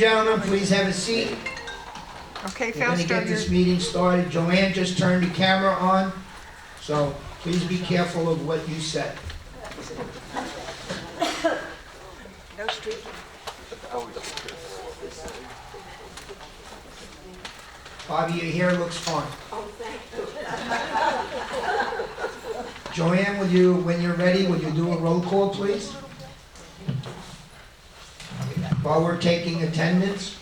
Gentlemen, please have a seat. Okay, We're going to Fausto, get this meeting started. Joanne just turned the camera on, so please be careful of what you said. no streaking. Bobby, your hair looks fine. Oh, thank you. Joanne, when you're ready, will you do a roll call, please? While we're taking attendance,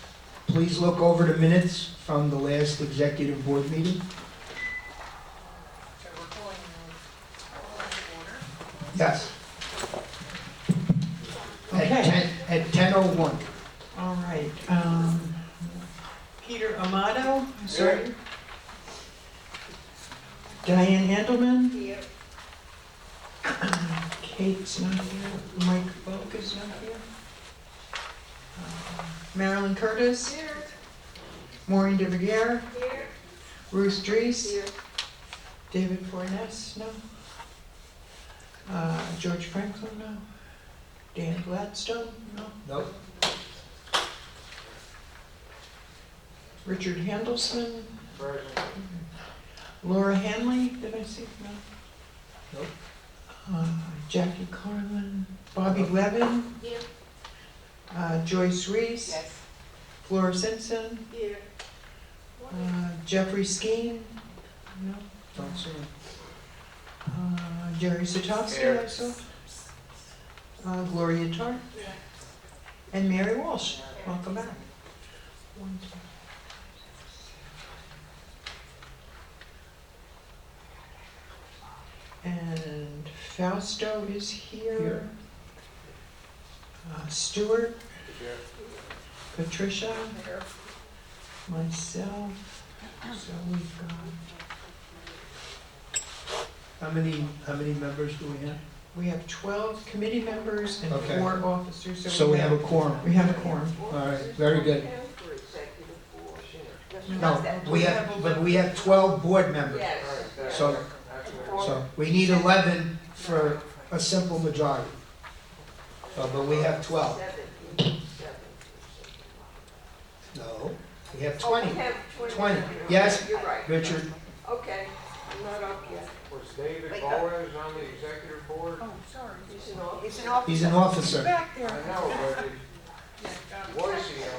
please look over the minutes from the last executive board meeting. Yes. Okay. At 10:01. All right, Peter Amato, sorry. Diane Handelman. Here. Kate's not here. Mike Volk is not here. Marilyn Curtis. Here. Maureen DeViere. Here. Ruth Dries. Here. David Fornes, no. George Franklin, no. Dan Gladstone, no. Nope. Richard Handelsman. Laura Hanley, did I see? No. Nope. Jackie Carlin. Bobby Levin. Here. Joyce Reese. Yes. Flora Simpson. Here. Jeffrey Skeen. No. Don't see him. Jerry Satowski, I saw. Gloria Tarr. And Mary Walsh. Welcome back. 1, 2. And Fausto is here. Here. Stuart. Patricia. Myself. So we've got. How many members do we have? We have 12 committee members and Okay. 4 officers. So we have a quorum. We have a quorum. All right, very good. No, No, we have 12 board members. Yes. So we need 11 for a simple majority. But we have 12. No, we have 20. 20. Yes, You're right. Richard? Okay, I'm not up yet. Was David Boaz on the executive board? Oh, sorry. He's an officer. He's an officer. Back I there. know, but was he on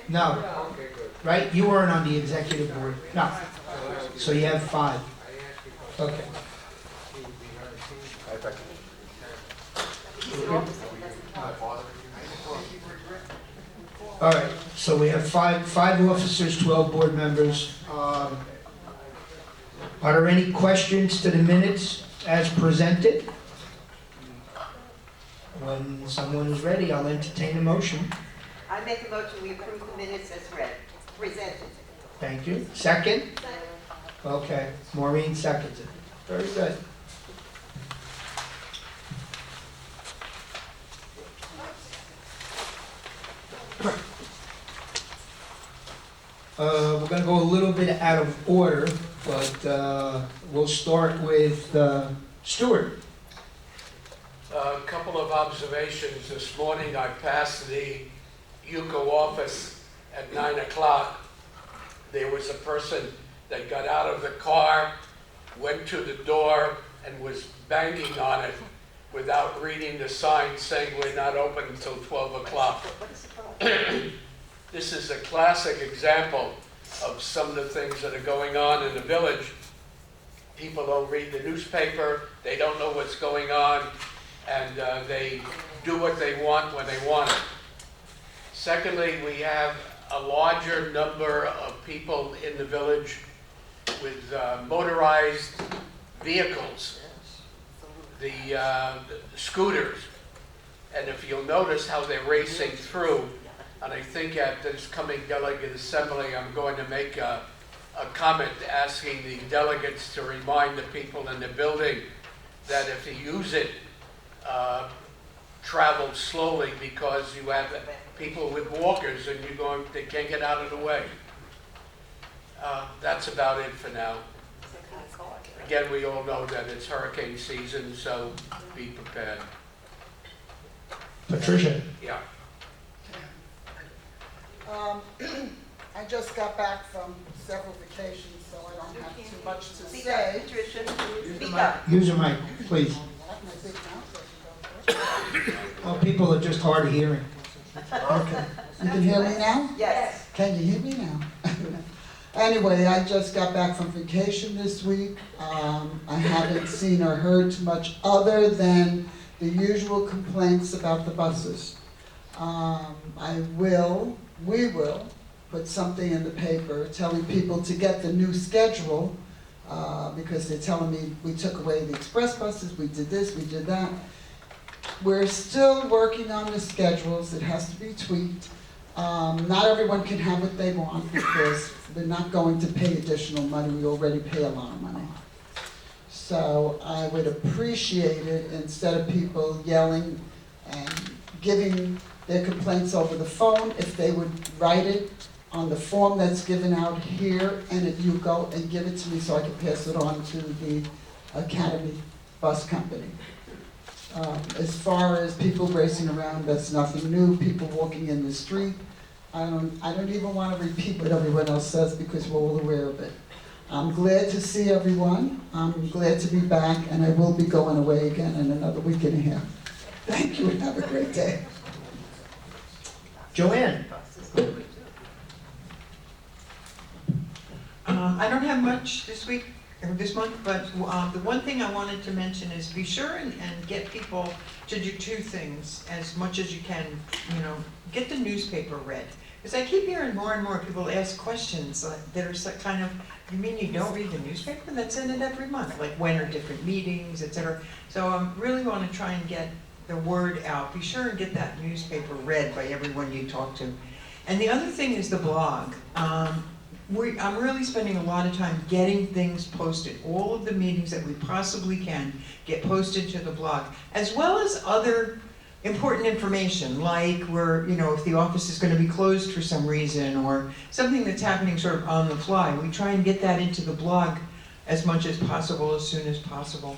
No, the, okay, good. right? You weren't on the executive board. No. So you have 5. I asked because Okay. he would be on All right, so we have five officers, 12 board members. Are there any questions to the minutes as presented? When someone is ready, I'll entertain a motion. I make a motion, we approve the minutes as read, presented. Thank you. Second? Okay, Maureen seconds it. Very good. We're going to go a little bit out of order, but we'll start with Stuart. A couple of observations. This morning I passed the UCO office at 9 o'clock. There was a person that got out of the car, went to the door, and was banging on it without reading the sign saying we're not open until 12 o'clock. This is a classic example of some of the things that are going on in the village. People don't read the newspaper, they don't know what's going on, and they do what they want when they want it. Secondly, we have a larger number of people in the village with motorized vehicles, the scooters. And if you'll notice how they're racing through, and I think at this coming delegate assembly, I'm going to make a comment asking the delegates to remind the people in the building that if you use it, travel slowly, because you have people with walkers and they can't get out of the way. That's about it for now. Again, we all know that it's hurricane season, so be prepared. Patricia? Yeah. I just got back from several vacations, so I don't have too much to Speak say. up, Patricia. Speak up. Use your mic, please. I have my big mouth, I can go first. Well, people are just hard of hearing. Okay. You can hear me now? Yes. Can you hear me now? Anyway, I just got back from vacation this week. I haven't seen or heard too much other than the usual complaints about the buses. We will put something in the paper telling people to get the new schedule, because they're telling me we took away the express buses, we did this, we did that. We're still working on the schedules, it has to be tweaked. Not everyone can have what they want because they're not going to pay additional money, we already pay a lot of money. So I would appreciate it, instead of people yelling and giving their complaints over the phone, if they would write it on the form that's given out here, and if you go and give it to me so I can pass it on to the Academy Bus Company. As far as people racing around, that's nothing new, people walking in the street. I don't even want to repeat what everyone else says because we're all aware of it. I'm glad to see everyone, I'm glad to be back, and I will be going away again in another week and a half. Thank you and have a great day. Joanne? I don't have much this week, or this month, but the one thing I wanted to mention is be sure and get people to do two things as much as you can, get the newspaper read. Because I keep hearing more and more people ask questions that are kind of, you mean you don't read the newspaper? That's in it every month, like when are different meetings, etc. So I really want to try and get the word out. Be sure and get that newspaper read by everyone you talk to. And the other thing is the blog. I'm really spending a lot of time getting things posted. All of the meetings that we possibly can get posted to the blog, as well as other important information, like if the office is going to be closed for some reason, or something that's happening sort of on the fly. We try and get that into the blog as much as possible, as soon as possible.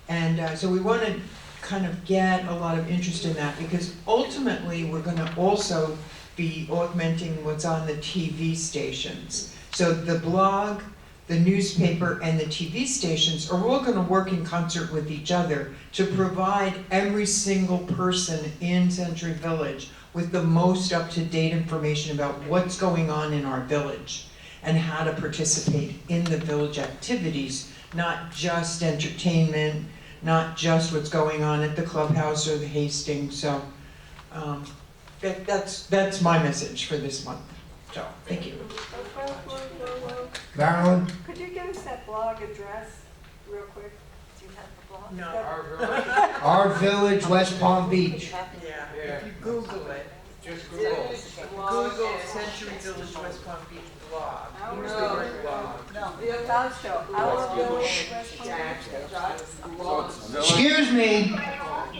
And so we want to kind of get a lot of interest in that, because ultimately we're going to also be augmenting what's on the TV stations. So the blog, the newspaper, and the TV stations are all going to work in concert with each other to provide every single person in Century Village with the most up-to-date information about what's going on in our village and how to participate in the village activities, not just entertainment, not just what's going on at the clubhouse or the Hastings. So that's my message for this month. So, thank you. Whoa. Marilyn? Could you give us that blog address real quick? Do you have the blog? No. Our village, Our Village, West Palm Beach. Yeah, Yeah. if you Google it, just Google. Google Century Village West Palm Beach blog. No. Use the word blog. The I'll show. Our Village, West Palm Beach. Excuse me,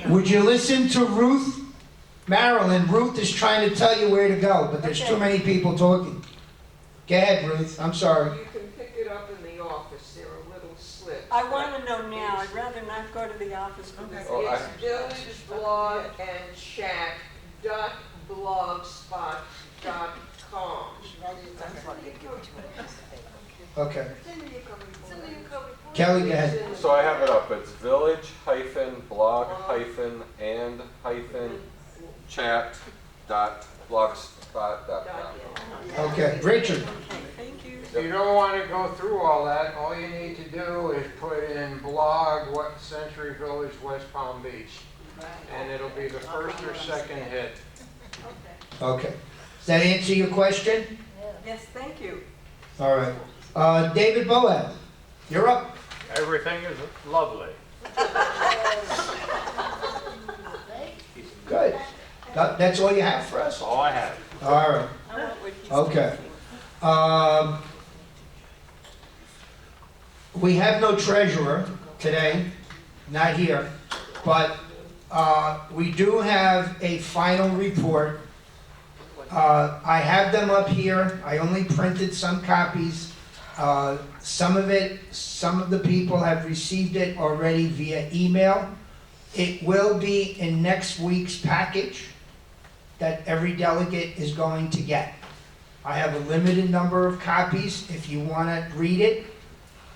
would you listen to Ruth? Marilyn, Ruth is trying to tell you where to go, but there's too many people talking. Go ahead, Ruth, I'm sorry. You can pick it up in the office, there are little slips. I want to know now. I'd rather not go to the office for this. It's villageblog and chat .blogspot.com. Okay. Kelly, go ahead. So I have it up. It's village-blog-chat.blogspot.com. Okay, Richard. Thank you. If you don't want to go through all that, all you need to do is put in blog what Century Village, West Palm Beach. And it'll be the first or second hit. Okay. Does that answer your question? Yes, thank you. All right. David Boaz, you're up. Everything is lovely. Good. That's all you have for us? That's all I have. All right. I want what he's Okay. thinking. We have no treasurer today, not here, but we do have a final report. I have them up here. I only printed some copies. Some of the people have received it already via email. It will be in next week's package that every delegate is going to get. I have a limited number of copies if you want to read it.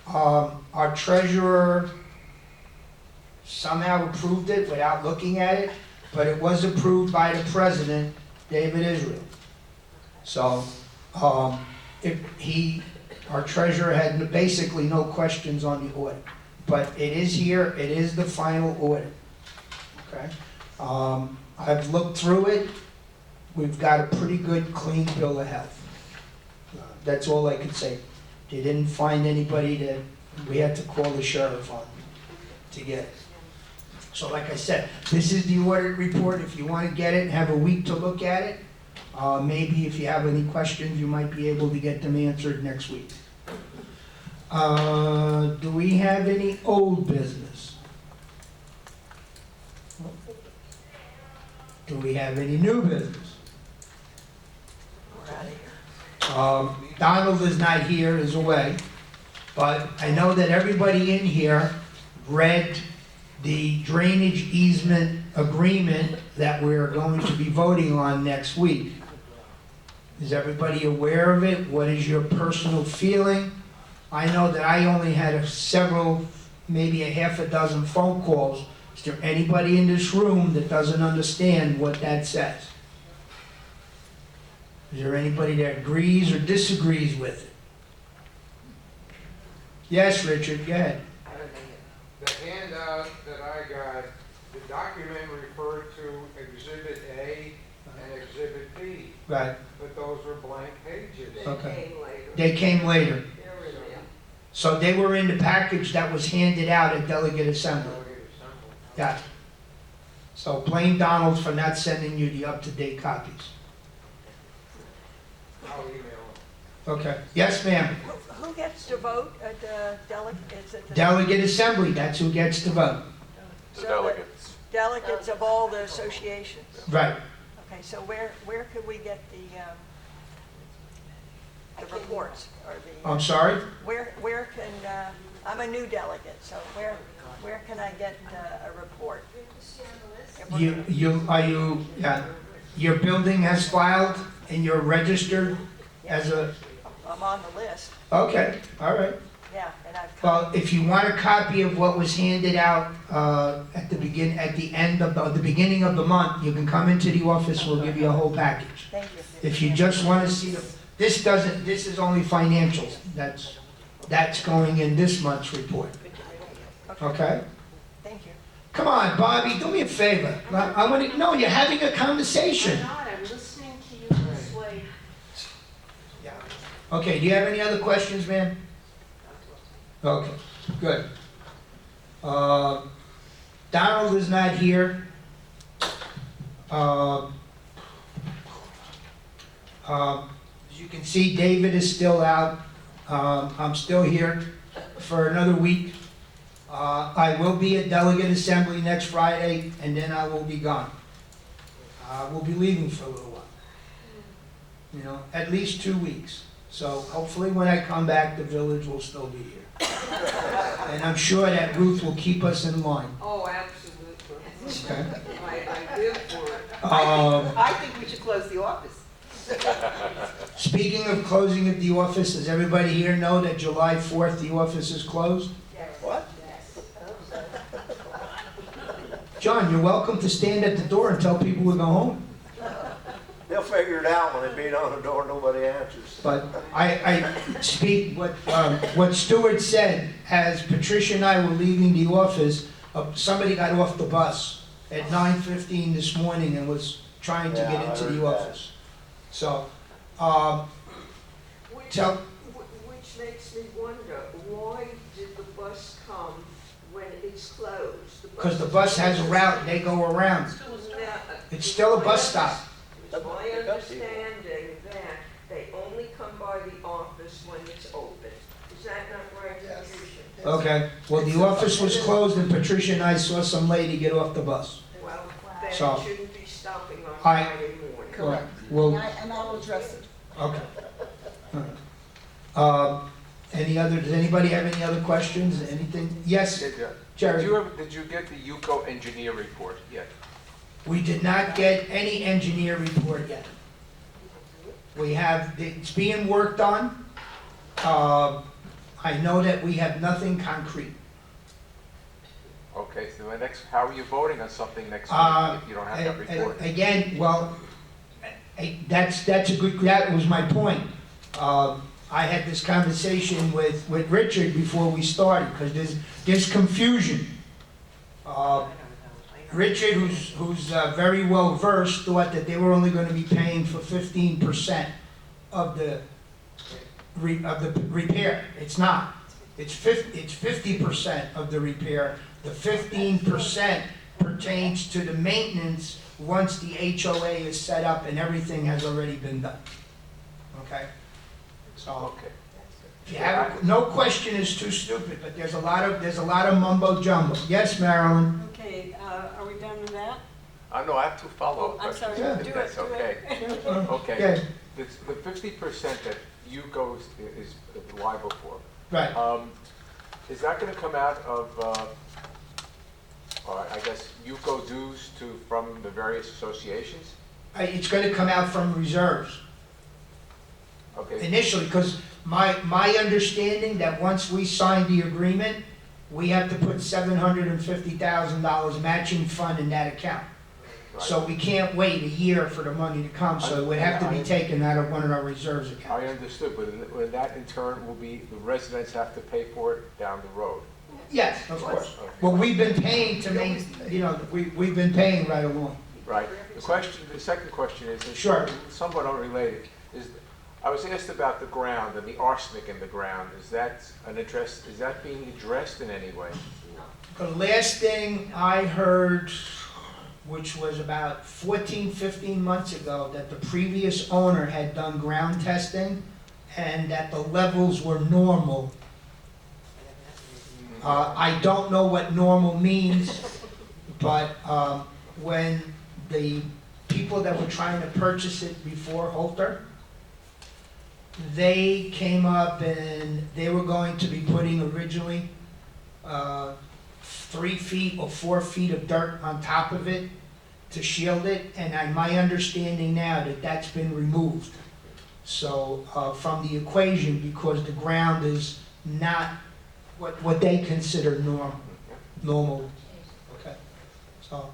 Our treasurer somehow approved it without looking at it, but it was approved by the president, David Israel. So, our treasurer had basically no questions on the audit. But it is here, it is the final audit, okay? I've looked through it, we've got a pretty good, clean bill of health. That's all I could say. They didn't find anybody that we had to call the sheriff on to get it. So like I said, this is the audit report. If you want to get it, have a week to look at it. Maybe if you have any questions, you might be able to get them answered next week. Do we have any old business? Do we have any new business? Donald is not here, is away, but I know that everybody in here read the drainage easement agreement that we're going to be voting on next week. Is everybody aware of it? What is your personal feeling? I know that I only had several, maybe a half a dozen phone calls. Is there anybody in this room that doesn't understand what that says? Is there anybody that agrees or disagrees with it? Yes, Richard, go ahead. The handout that I got, the document referred to Exhibit A and Exhibit B, Right, but those were blank pages. okay. Came later. They came later. They're in there. So they were in the package that was handed out at Delegate Assembly. Delegate Assembly. Yeah. So blame Donald for not sending you the up-to-date copies. I'll email them. Okay. Yes, ma'am. Who gets to vote at the delegate, is it the? Delegate Assembly, that's who gets to vote. So the delegates of all the associations. Right. Okay, so where could we get the reports or the? I'm sorry? Where can, I'm a new delegate, so where can I get a report? Your building has filed and you're registered as a, I'm on the list, okay, all right. yeah, and I've come, Well, if you want a copy of what was handed out at the beginning of the month, you can come into the office, we'll give you a whole package. thank you. If you just want to see, this is only financials, that's going in this month's report, okay? Thank you. Come on, Bobby, do me a favor. No, you're having a conversation. I'm listening to you this way. Okay, do you have any other questions, ma'am? Okay, good. Donald is not here. As you can see, David is still out. I'm still here for another week. I will be at Delegate Assembly next Friday, and then I will be gone. We'll be leaving for a little while. You know, at least 2 weeks. So hopefully when I come back, the village will still be here. And I'm sure that Ruth will keep us in line. Oh, absolutely. Okay? I live for it. I think we should close the office. Speaking of closing of the office, does everybody here know that July 4th, the office is closed? What? John, you're welcome to stand at the door and tell people to go home. They'll figure it out when they beat on the door, nobody answers. But I speak what Stuart said, as Patricia and I were leaving the office, somebody got off the bus at 9:15 this morning and was trying to Yeah, get I into the heard that. office. So, Which makes me wonder, why did the bus come when it's closed? because the bus has a route, they go around. It's still a bus stop. It's my understanding that they only come by the office when it's open. Is that not right, Patricia? Okay, well, the office was closed and Patricia and I saw some lady get off the bus. Well, then So- it shouldn't be stopping on I- Friday morning. Correct. Well, And I will address it. okay. Does anybody have any other questions, anything? Yes, Jerry? Did you get the UCO engineer report yet? We did not get any engineer report yet. It's being worked on. I know that we have nothing concrete. Okay, so how are you voting on something next Uh, week if you don't have that report? Again, well, that's a good, that was my point. I had this conversation with Richard before we started, because there's confusion. Richard, who's very well versed, thought that they were only gonna be paying for 15% of the repair. It's not. It's 50% of the repair. The 15% pertains to the maintenance once the HOA is set up and everything has already been done. Okay? So, Okay. if you have, no question is too stupid, but there's a lot of mumbo jumbo. Yes, Marilyn? Okay, are we done with that? No, I have two follow-up Oh, I'm questions, sorry. if Do that's it, do okay. it. Okay, Yeah, the 50% that UCO is liable for, right. is that gonna come out of, I guess, UCO dues from the various associations? It's gonna come out from reserves Okay, initially, because my understanding that once we sign the agreement, we have to put $750,000 matching fund in that account. So we can't wait a year for the money to come, so it would have to be taken out of one of our reserves accounts. I understood, but that in turn will be, the residents have to pay for it down the road. Yes, of course. Okay. Well, we've been paying to we've been paying right along. Right. The second question is Sure. somewhat unrelated. I was asked about the ground and the arsenic in the ground. Is that being addressed in any way? The last thing I heard, which was about 14, 15 months ago, that the previous owner had done ground testing and that the levels were normal. I don't know what normal means, but when the people that were trying to purchase it before Holter, they came up and they were going to be putting originally 3 feet or 4 feet of dirt on top of it to shield it, and my understanding now that that's been removed. So from the equation, because the ground is not what they consider normal. Okay. So,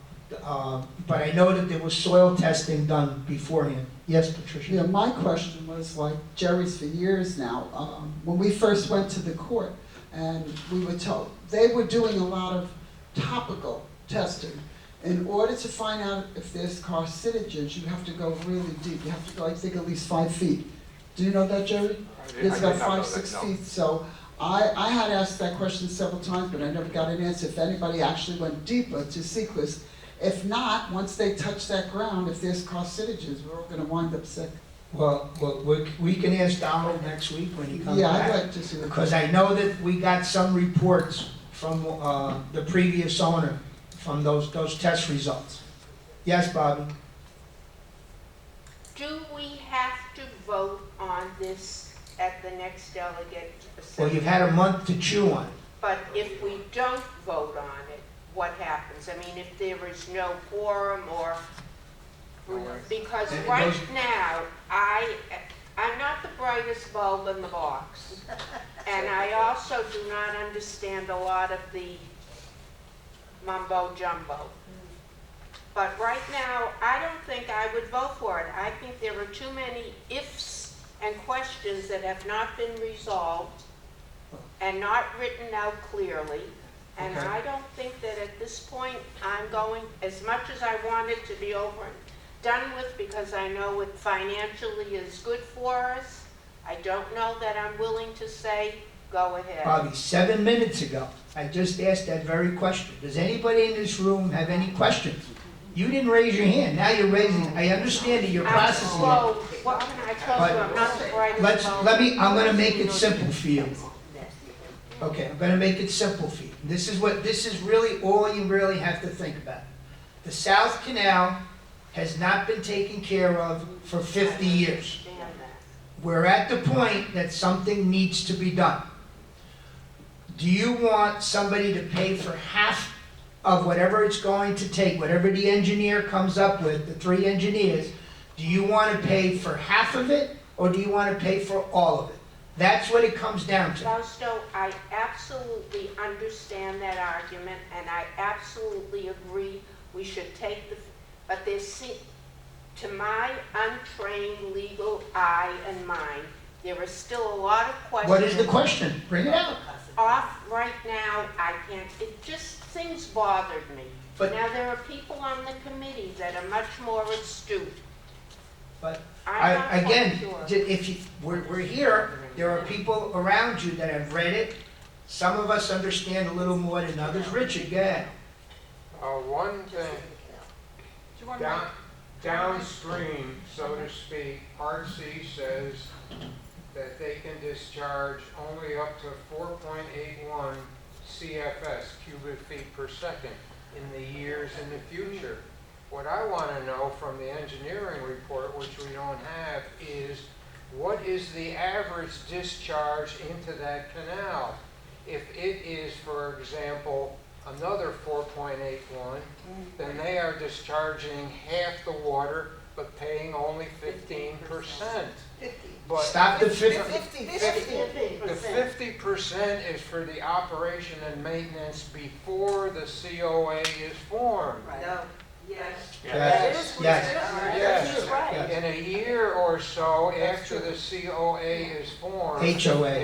but I know that there was soil testing done beforehand. Yes, Patricia? Yeah, my question was like Jerry's for years now. When we first went to the court and we were told, they were doing a lot of topical testing. In order to find out if there's carcinogens, you have to go really deep. You have to go, I think, at least 5 feet. Do you know that, Jerry? It's about 5, 6 feet. So I had asked that question several times, but I never got an answer if anybody actually went deeper to Sequist. If not, once they touch that ground, if there's carcinogens, we're all gonna wind up sick. Well, we can ask Donald next week when he comes Yeah, back. I'd like to see that. Because I know that we got some reports from the previous owner from those test results. Yes, Bobby? Do we have to vote on this at the next delegate Well, assembly? you've had a month to chew on it. But if we don't vote on it, what happens? I mean, if there is no quorum or, because Then it right goes- now, I'm not the brightest bulb in the box. And I also do not understand a lot of the mumbo jumbo. But right now, I don't think I would vote for it. I think there are too many ifs and questions that have not been resolved and not written out clearly. And Okay. I don't think that at this point, I'm going, as much as I want it to be over and done with, because I know it financially is good for us, I don't know that I'm willing to say, go ahead. Bobby, 7 minutes ago, I just asked that very question. Does anybody in this room have any questions? You didn't raise your hand, now you're raising it. I understand that you're I'm processing it. slow. What can I tell you? I'm not the brightest bulb. I'm gonna make it simple for you. Okay, I'm gonna make it simple for you. This is really all you really have to think about. The South Canal has not been taken care of for 50 years. Understand that. We're at the point that something needs to be done. Do you want somebody to pay for half of whatever it's going to take, whatever the engineer comes up with, the 3 engineers, Do you want to pay for half of it, or do you want to pay for all of it? That's what it comes down to. Fausto, I absolutely understand that argument, and I absolutely agree we should take but to my untrained legal eye and mind, there are still a lot of questions. What is the question? Bring it out. Off right now, I can't, things bothered me. But- Now, there are people on the committee that are much more astute. But I'm not quite again, sure. if you, we're here, there are people around you that have read it. Some of us understand a little more than others. Richard, go ahead. One thing, downstream, so to speak, Part C says that they can discharge only up to 4.81 CFS, cubic feet per second, in the years in the future. What I want to know from the engineering report, which we don't have, is what is the average discharge into that canal? If it is, for example, another 4.81, then they are discharging half the water, but paying only 15%. But Stop the 50. the 50% is for the operation and maintenance before the COA is formed. No. Yes. Yes, yes. Yes. Right. In a year or so after the COA is formed, HOA.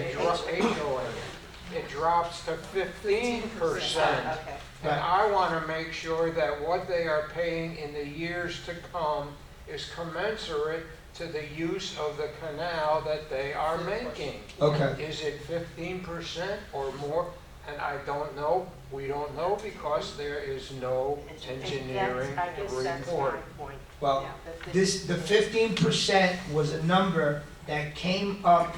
it drops to 15%. Okay. And I want to make sure that what they are paying in the years to come is commensurate to the use of the canal that they are making. Okay. Is it 15% or more? And I don't know. We don't know because there is no engineering I guess that's my report. point. Well, Yeah, the 15% was a number that came up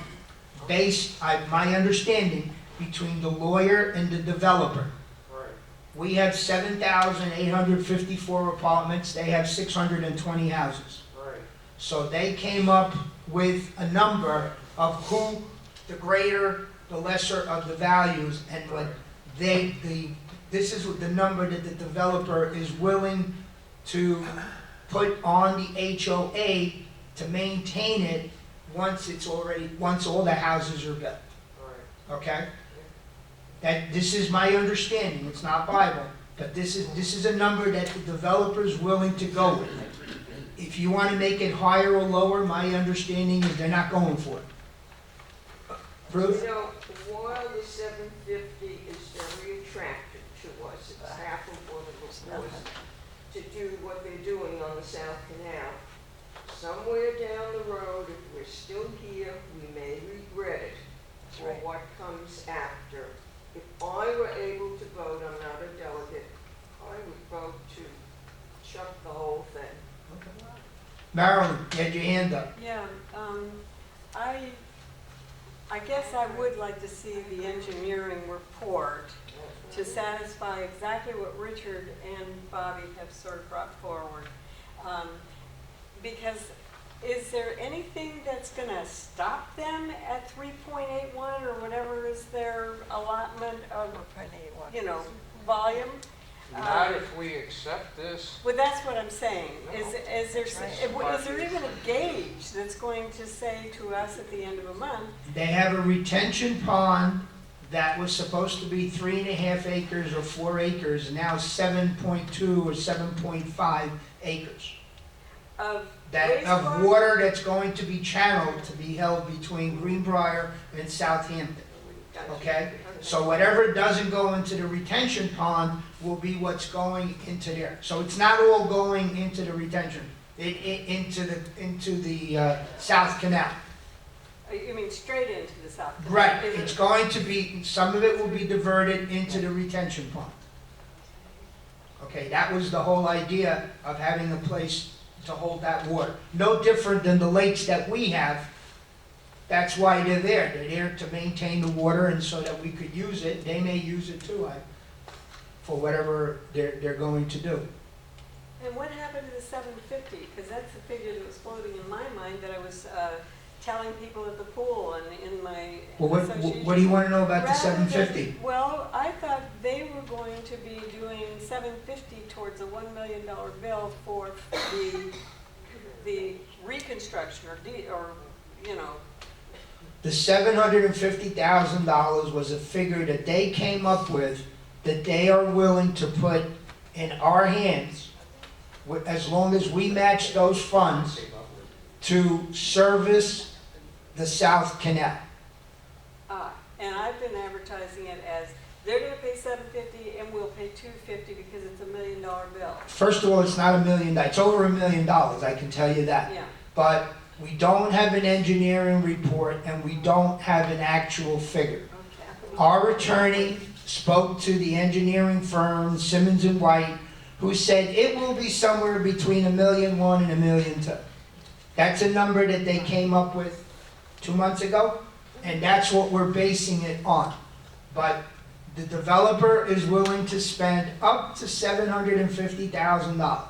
based, my understanding, between the lawyer and the developer. Right. We have 7,854 apartments, they have 620 houses. Right. So they came up with a number of who, the greater, the lesser of the values, and what this is the number that the developer is willing to put on the HOA to maintain it once all the houses are built, Right. okay? This is my understanding, it's not Bible, but this is a number that the developer is willing to go with. If you want to make it higher or lower, my understanding is they're not going for it. Bruce? You know, while the 750 is very attractive to us, it's half of what it was to do what they're doing on the South Canal. Somewhere down the road, if we're still here, we may regret it for what comes after. If I were able to vote, I'm not a delegate, I would vote to chuck the whole thing. Marilyn, you had your hand up. Yeah, I guess I would like to see the engineering report to satisfy exactly what Richard and Bobby have sort of brought forward. Because is there anything that's gonna stop them at 3.81 or whatever is their allotment of, you know, volume? Not if we accept this. Well, that's what I'm saying. Is there even a gauge that's going to say to us at the end of a month? They have a retention pond that was supposed to be 3.5 acres or 4 acres, now 7.2 or 7.5 acres. Of Of water that's going to be channeled to be held between Greenbrier and Southampton. Okay? So whatever doesn't go into the retention pond will be what's going into there. So it's not all going into the retention, into the South Canal. You mean straight into the South Canal? Right, it's going to be, some of it will be diverted into the retention pond. Okay, that was the whole idea of having a place to hold that water. No different than the lakes that we have. That's why they're there. They're there to maintain the water and so that we could use it. They may use it too, for whatever they're going to do. And what happened to the 750? Because that's the figure that was floating in my mind that I was telling people at the pool and in my Well, association. what do you want to know about the Rather than- 750? Well, I thought they were going to be doing 750 towards a $1 million bill for the the reconstruction or, you know, The $750,000 was a figure that they came up with that they are willing to put in our hands, as long as we match those funds, to service the South Canal. and I've been advertising it as, they're gonna pay $750 and we'll pay $250 because it's $1 million bill. First of all, it's not $1 million, it's over $1 million, I can tell you that. Yeah. But we don't have an engineering report and we don't have an actual figure. Our attorney spoke to the engineering firm, Simmons and White, who said it will be somewhere between $1.1 million and $1.2 million. That's a number that they came up with 2 months ago, and that's what we're basing it on. But the developer is willing to spend up to $750,000.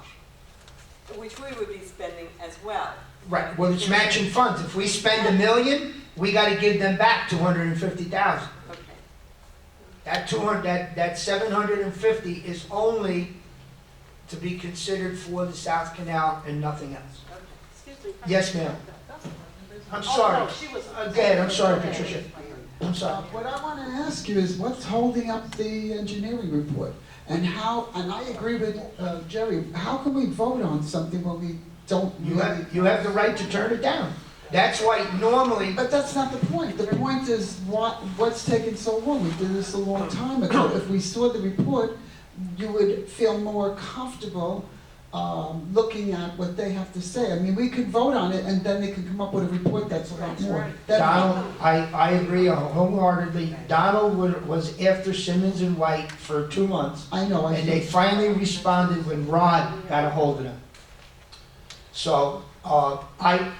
Which we would be spending as well. Right, well, it's matching funds. If we spend $1 million, we gotta give them back $250,000. Okay. That $750 is only to be considered for the South Canal and nothing else. Okay. Excuse me. Yes, ma'am. I'm sorry. Go ahead, I'm sorry, Patricia. I'm sorry. What I want to ask you is what's holding up the engineering report? And how, and I agree with Jerry, how can we vote on something when we don't You really? have the right to turn it down. That's why normally, But that's not the point. The point is what's taking so long? We did this a long time ago. If we saw the report, you would feel more comfortable looking at what they have to say. I mean, we could vote on it and then they could come up with a report that's a lot more. Donald, I agree wholeheartedly. Donald was after Simmons and White for 2 months. I know. And they finally responded when Rod got a hold of them. So,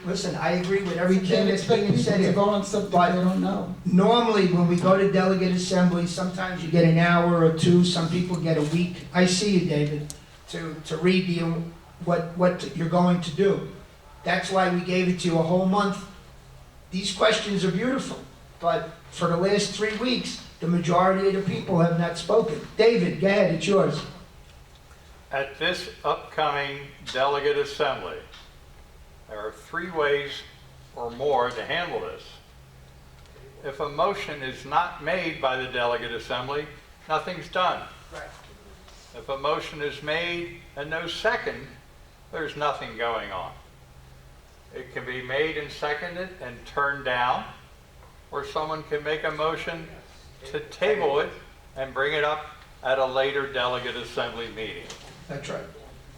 listen, I agree with You everything can't that's expect being people said to here. vote on something they don't know. Normally, when we go to delegate assembly, sometimes you get an hour or two, some people get a week. I see you, David, to read what you're going to do. That's why we gave it to you a whole month. These questions are beautiful, but for the last 3 weeks, the majority of the people have not spoken. David, go ahead, it's yours. At this upcoming delegate assembly, there are 3 ways or more to handle this. If a motion is not made by the delegate assembly, nothing's done. Right. If a motion is made and no second, there's nothing going on. It can be made and seconded and turned down, or someone can make a motion to table it and bring it up at a later delegate assembly meeting. That's right.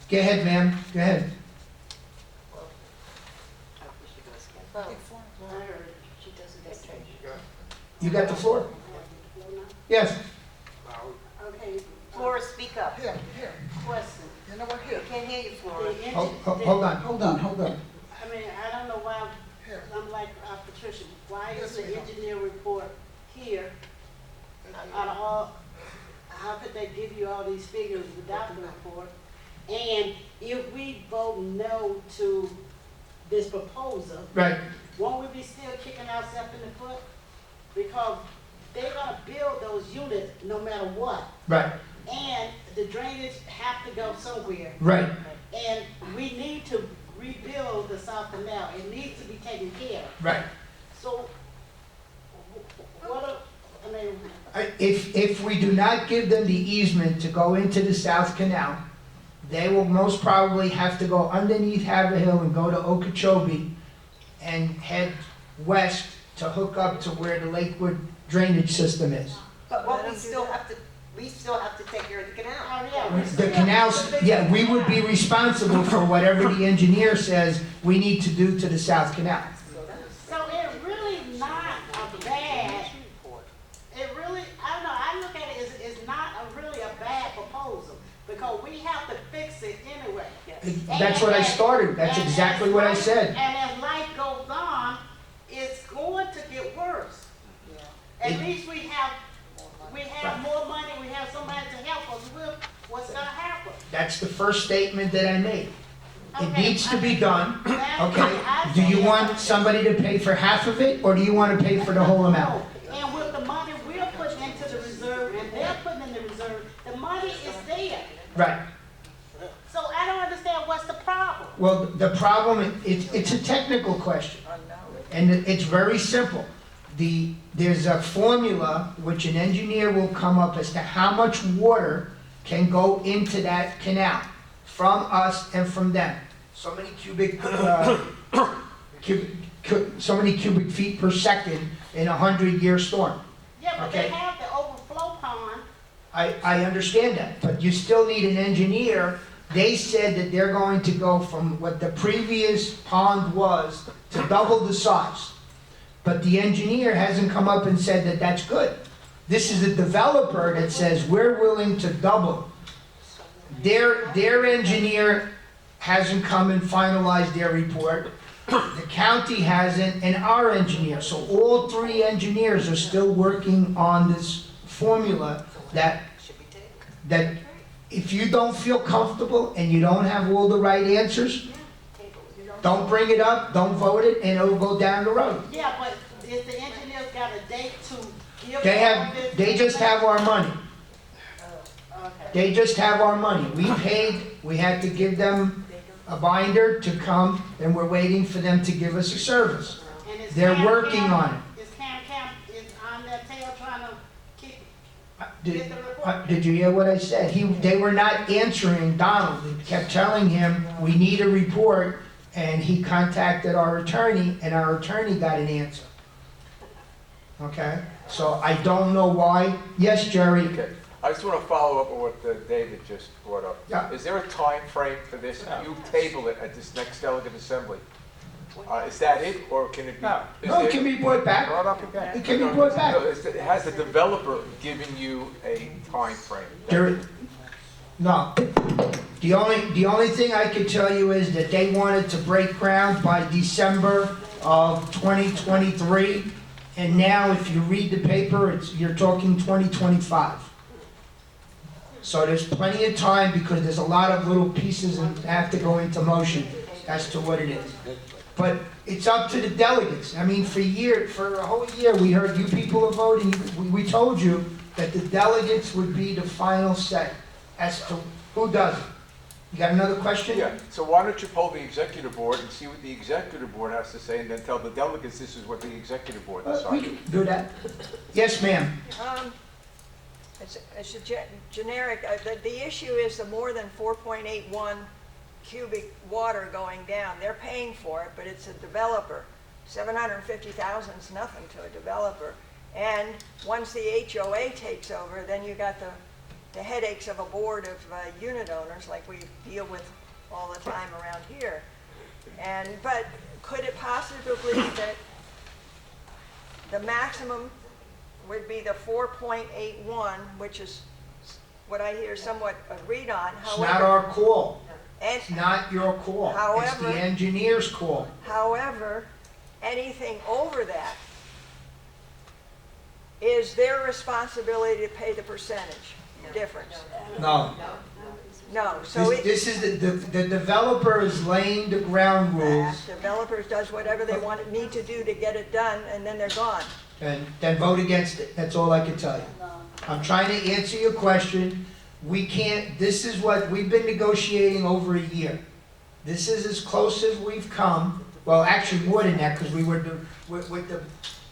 Go ahead, ma'am, go ahead. You got the floor? Yes. Okay, Flora, speak up. Here. Question. You know what, We can't hear you, Flora. Hold on. Hold on. I mean, I don't know why, I'm like Patricia, why is the engineer report here? Out of all, how could they give you all these figures without the report? And if we vote no to this proposal, Right. won't we be still kicking ourselves in the foot? Because they're gonna build those units no matter what. Right. And the drainage have to go somewhere. Right. And we need to rebuild the South Canal. It needs to be taken care of. Right. So, I mean, If we do not give them the easement to go into the South Canal, they will most probably have to go underneath Haverhill and go to Okeechobee and head west to hook up to where the Lakewood drainage system is. But we still have to take care of the canal. oh yeah. The canals, yeah, we would be responsible for whatever the engineer says we need to do to the South Canal. So it really not a bad, it really, I don't know, I look at it as, it's not really a bad proposal, because we have to fix it anyway. That's what I started, that's And exactly as what I life- said. And as life goes on, it's going to get worse. At least we have more money, we have somebody to help us with what's gonna happen. That's the first statement that I made. It Okay, needs to be done, That's okay? what I Do you said. want somebody to pay for half of it, or do you want to pay for the whole amount? And with the money we're putting into the reserve and they're putting in the reserve, the money is there. Right. So I don't understand what's the problem. Well, the problem, it's a technical question, and it's very simple. There's a formula which an engineer will come up as to how much water can go into that canal from us and from them. So many so many cubic feet per second in a 100-year storm. Yeah, but Okay. they have the overflow pond. I understand that, but you still need an engineer. They said that they're going to go from what the previous pond was to double the size. But the engineer hasn't come up and said that that's good. This is a developer that says, we're willing to double. Their engineer hasn't come and finalized their report. The county hasn't, and our engineer. So all three engineers are still working on this formula that if you don't feel comfortable and you don't have all the right answers, don't bring it up, don't vote it, and it'll go down the road. Yeah, but if the engineers got a date to give all this. They just have our money. Okay. They just have our money. We had to give them a binder to come, and we're waiting for them to give us a service. And is They're Cam working Cam- on it. Is Cam is on their tail trying to kick, Did, get the report? did you hear what I said? They were not answering Donald. They kept telling him, we need a report, and he contacted our attorney, and our attorney got an answer. Okay? So I don't know why. Yes, Jerry? Okay. I just want to follow up on what David just brought up. Yeah. Is there a time frame for this? You table it at this next delegate assembly. Is that it, or can it be? No. No, it can be brought back. Brought up again. It can be brought back. No, has the developer given you a time frame? No. The only thing I could tell you is that they wanted to break ground by December of 2023, and now if you read the paper, you're talking 2025. So there's plenty of time because there's a lot of little pieces that have to go into motion as to what it is. But it's up to the delegates. I mean, for a whole year, we heard you people are voting. We told you that the delegates would be the final say as to who does it. You got another question? Yeah, so why don't you poll the executive board and see what the executive board has to say, and then tell the delegates this is what the executive board We decided. can do that. Yes, ma'am. It's a generic, the issue is the more than 4.81 cubic water going down. They're paying for it, but it's a developer. 750,000 is nothing to a developer. And once the HOA takes over, then you got the headaches of a board of unit owners like we deal with all the time around here. But could it possibly that the maximum would be the 4.81, which is what I hear somewhat agreed on. It's not our call. And It's not your call. It's the However- engineer's call. however, anything over that is their responsibility to pay the percentage difference. No. No, so This is the developer is laying the ground rules, developers does whatever they need to do to get it done, and then they're gone. and then vote against it. That's all I can tell you. I'm trying to answer your question. We can't, this is what, we've been negotiating over a year. This is as close as we've come. Well, actually more than that, because we were with the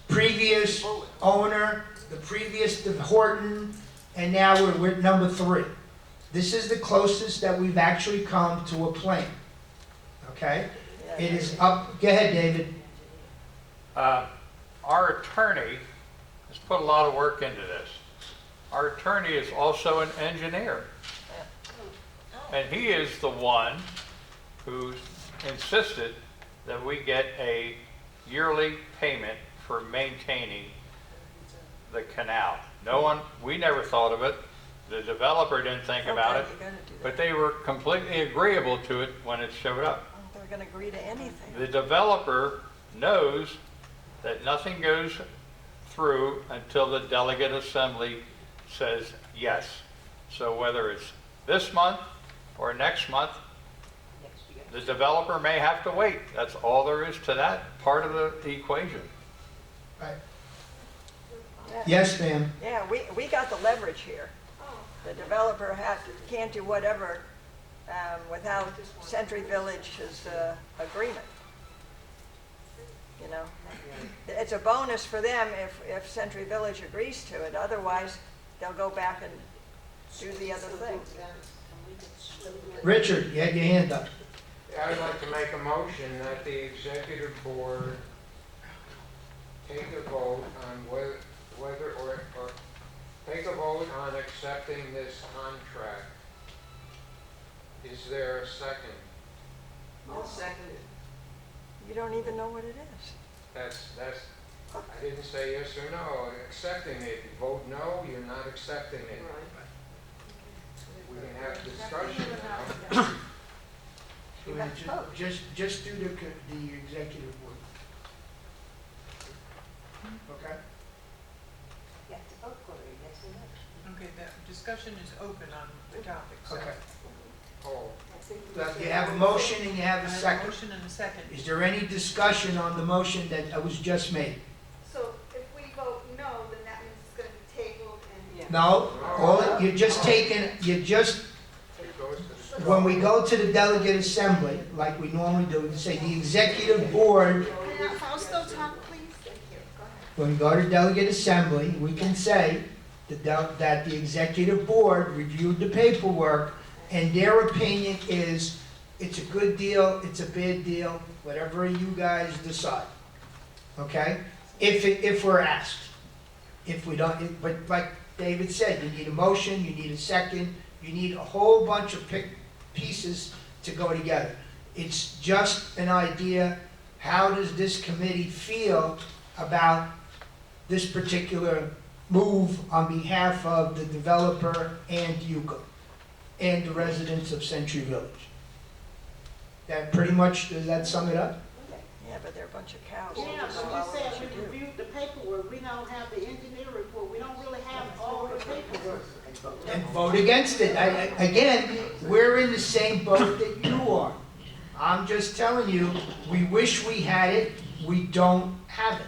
previous owner, the previous Horton, and now we're number 3. This is the closest that we've actually come to a plan. Okay? It is up, go ahead, David. Our attorney has put a lot of work into this. Our attorney is also an engineer. And he is the one who insisted that we get a yearly payment for maintaining the canal. We never thought of it. The developer didn't think about it, but they were completely agreeable to it when it showed up. They're going to agree to anything. The developer knows that nothing goes through until the delegate assembly says yes. So whether it's this month or next month, the developer may have to wait. That's all there is to that part of the equation. Right. Yes, ma'am. Yeah, we got the leverage here. The developer can't do whatever without Century Village's agreement. You know, it's a bonus for them if Century Village agrees to it. Otherwise, they'll go back and do the other thing. Richard, you had your hand up. I'd like to make a motion that the executive board take a vote on whether or take a vote on accepting this contract. Is there a second? I'll second it. You don't even know what it is. That's, I didn't say yes or no, accepting it. You vote no, you're not accepting it. We can have discussion now. Just do the executive board. Okay? You have to vote for it, yes or no. Okay, the discussion is open on the topic, so. Okay. Oh, You have a motion and you have I a have a second. motion and a second. Is there any discussion on the motion that was just made? So if we vote no, then that means it's gonna be tabled and. No, you're just taking, it goes to the. when we go to the delegate assembly, like we normally do, we say the executive board, Can I still talk, please? when we go to delegate assembly, we can say that the executive board reviewed the paperwork and their opinion is it's a good deal, it's a bad deal, whatever you guys decide. Okay? If we're asked. If we don't, but like David said, you need a motion, you need a second, you need a whole bunch of pieces to go together. It's just an idea, how does this committee feel about this particular move on behalf of the developer and Yuko and the residents of Century Village? That pretty much, does that sum it up? Yeah, but they're a bunch of cows. Yeah, but you said we reviewed the paperwork, we don't have the engineer report, we don't really have all the paperwork. And vote against it. Again, we're in the same boat that you are. I'm just telling you, we wish we had it, we don't have it.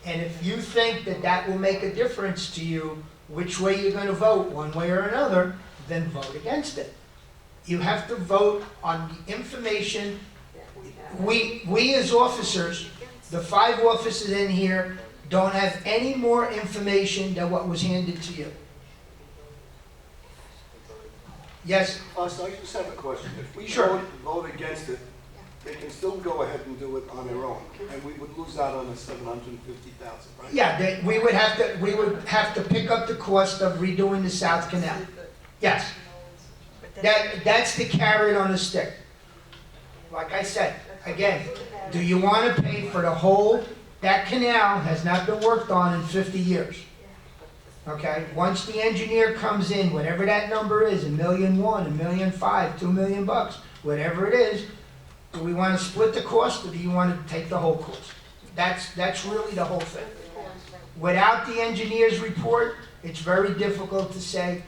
And if you think that that will make a difference to you, which way you're gonna vote, one way or another, then vote against it. You have to vote on the information. We as officers, the 5 officers in here, don't have any more information than what was handed to you. Yes? So I just have a question. If we Sure. vote against it, they can still go ahead and do it on their own, and we would lose out on the $750,000, right? Yeah, we would have to pick up the cost of redoing the South Canal. Yes. That's the carrot on the stick. Like I said, again, do you want to pay for the whole, that canal has not been worked on in 50 years. Okay, once the engineer comes in, whatever that number is, $1.1 million, $1.5 million, $2 million, whatever it is, do we want to split the cost or do you want to take the whole cost? That's really the whole thing. Without the engineer's report, it's very difficult to say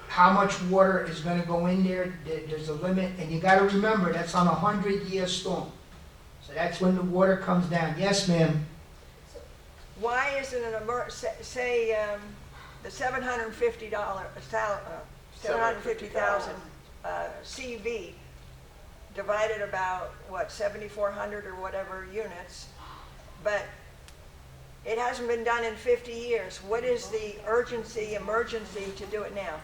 how much water is going to go in there. There's a limit, and you got to remember that's on a 100-year storm. So that's when the water comes down. Yes, ma'am. Why isn't an say the $750,000 CV divided about what 7,400 or whatever units, but it hasn't been done in 50 years. What is the emergency to do it now?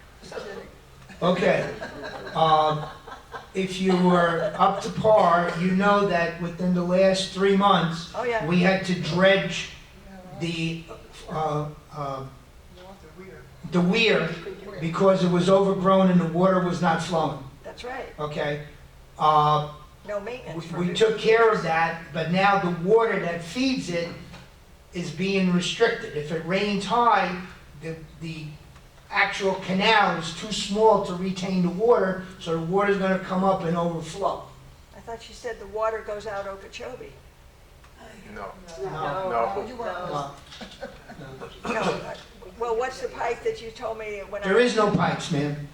Okay. If you were up to par, you know that within the last 3 months, Oh, yeah. we had to dredge the weir because it was overgrown and the water was not flowing. That's right. Okay. No maintenance. We took care of that, but now the water that feeds it is being restricted. If it rains high, the actual canal is too small to retain the water, so the water's going to come up and overflow. I thought you said the water goes out Okeechobee. No. No. No. Well, what's the pipe that you told me when I... There is no pipes, ma'am.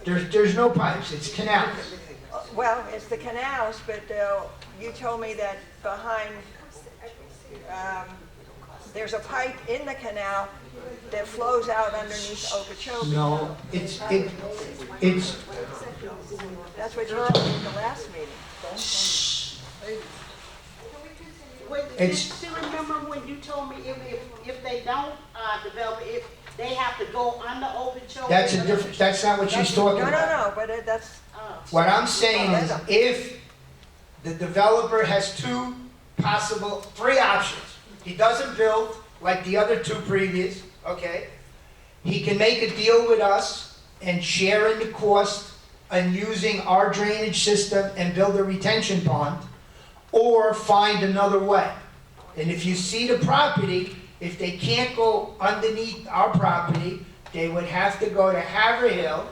There's no pipes. It's canals. Well, it's the canals, but you told me that behind, there's a pipe in the canal that flows out underneath Okeechobee. No, it's That's what you told me at the last meeting. Wait, It's- you still remember when you told me if they don't, develop it, if they have to go under Okeechobee? That's a different, that's not what she's talking No, about. no, no, but that's, What I'm saying is, if the developer has three options. He doesn't build like the other two previous, okay? He can make a deal with us and share in the cost and using our drainage system and build a retention pond, or find another way. And if you see the property, if they can't go underneath our property, they would have to go to Haverhill,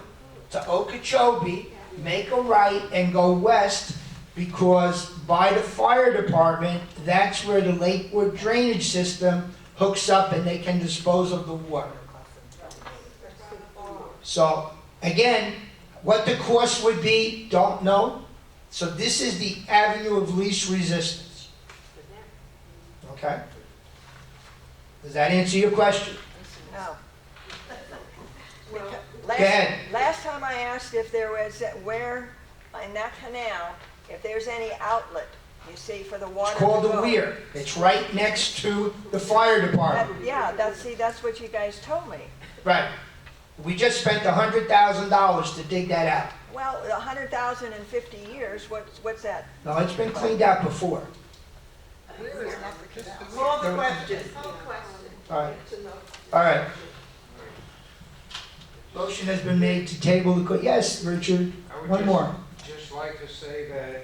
to Okeechobee, make a right and go west, because by the fire department, that's where the Lakewood drainage system hooks up and they can dispose of the water. So, again, what the cost would be, don't know. So this is the avenue of least resistance. Okay? Does that answer your question? no. Go ahead. Last time I asked if there was, where, in that canal, if there's any outlet, you see, for the water It's to called the go. weir. It's right next to the fire department. Yeah, that's what you guys told me. Right. We just spent $100,000 to dig that out. Well, 100,000 in 50 years, what's that? No, it's been cleaned out before. Call the question. All right. All right. Motion has been made to table the, yes, Richard, I would one more. just like to say that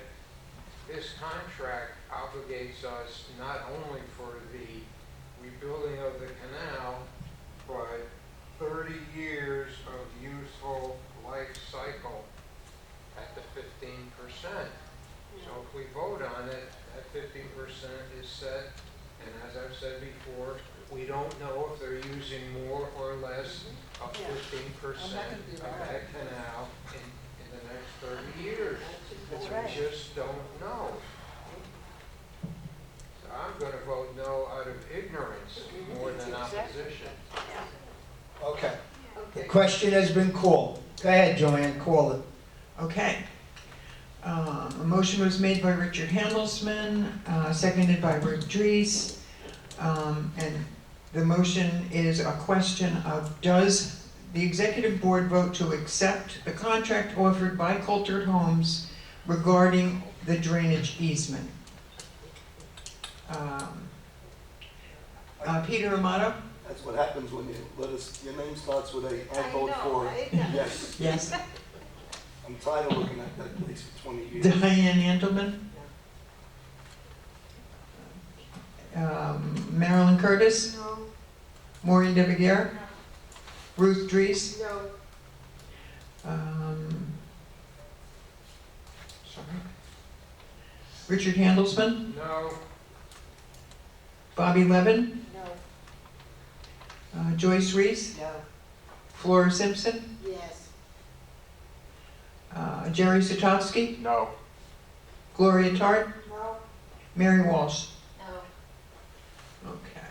this contract obligates us not only for the rebuilding of the canal, but 30 years of useful life cycle at the 15%. So if we vote on it, that 15% is set, and as I've said before, we don't know if they're using more or less of 15% of that canal in the next 30 years. That's right. We just don't know. So I'm gonna vote no out of ignorance more than opposition. Okay. The question has been called. Go ahead, Joanne, call it. Okay. A motion was made by Richard Handelsman, seconded by Rick Dries. And the motion is a question of, does the executive board vote to accept the contract offered by Coulter Homes regarding the drainage easement? Peter Amato? That's what happens when you let us, your name starts with A. I vote know, for right? yes. Yes. I'm tired of looking at that place for 20 years. Diane Andelman? Marilyn Curtis? No. Maureen DeBeguer? Ruth Dries? No. Sorry. Richard Handelsman? No, Bobby Levin? No. Joyce Reese? No. Flora Simpson? Yes. Jerry Satowski? No. Gloria Tart? No. Mary Walsh? No. Okay.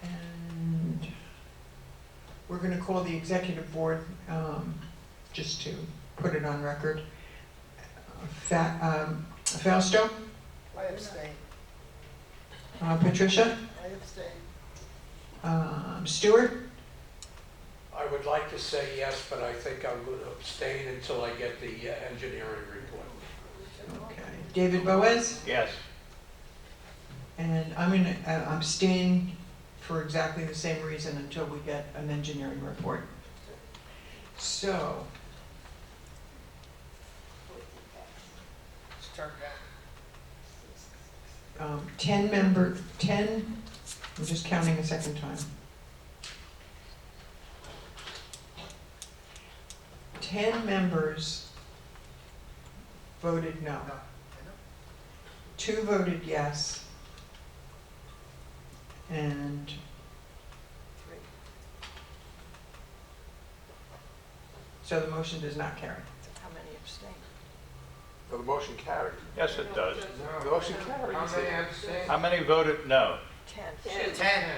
And we're going to call the executive board, just to put it on record. Fausto? I abstain. Patricia? I abstain. Stuart? I would like to say yes, but I think I'm going to abstain until I get the engineering report. Okay. David Boaz? Yes. And I'm going to abstain for exactly the same reason until we get an engineering report. So, 10, I'm just counting a second time. 10 members voted no. 2 voted yes. And so the motion does not carry. How many abstain? Well, the motion carried. Yes, it does. no. The motion carried. How many abstain? How many voted no? 10. 10.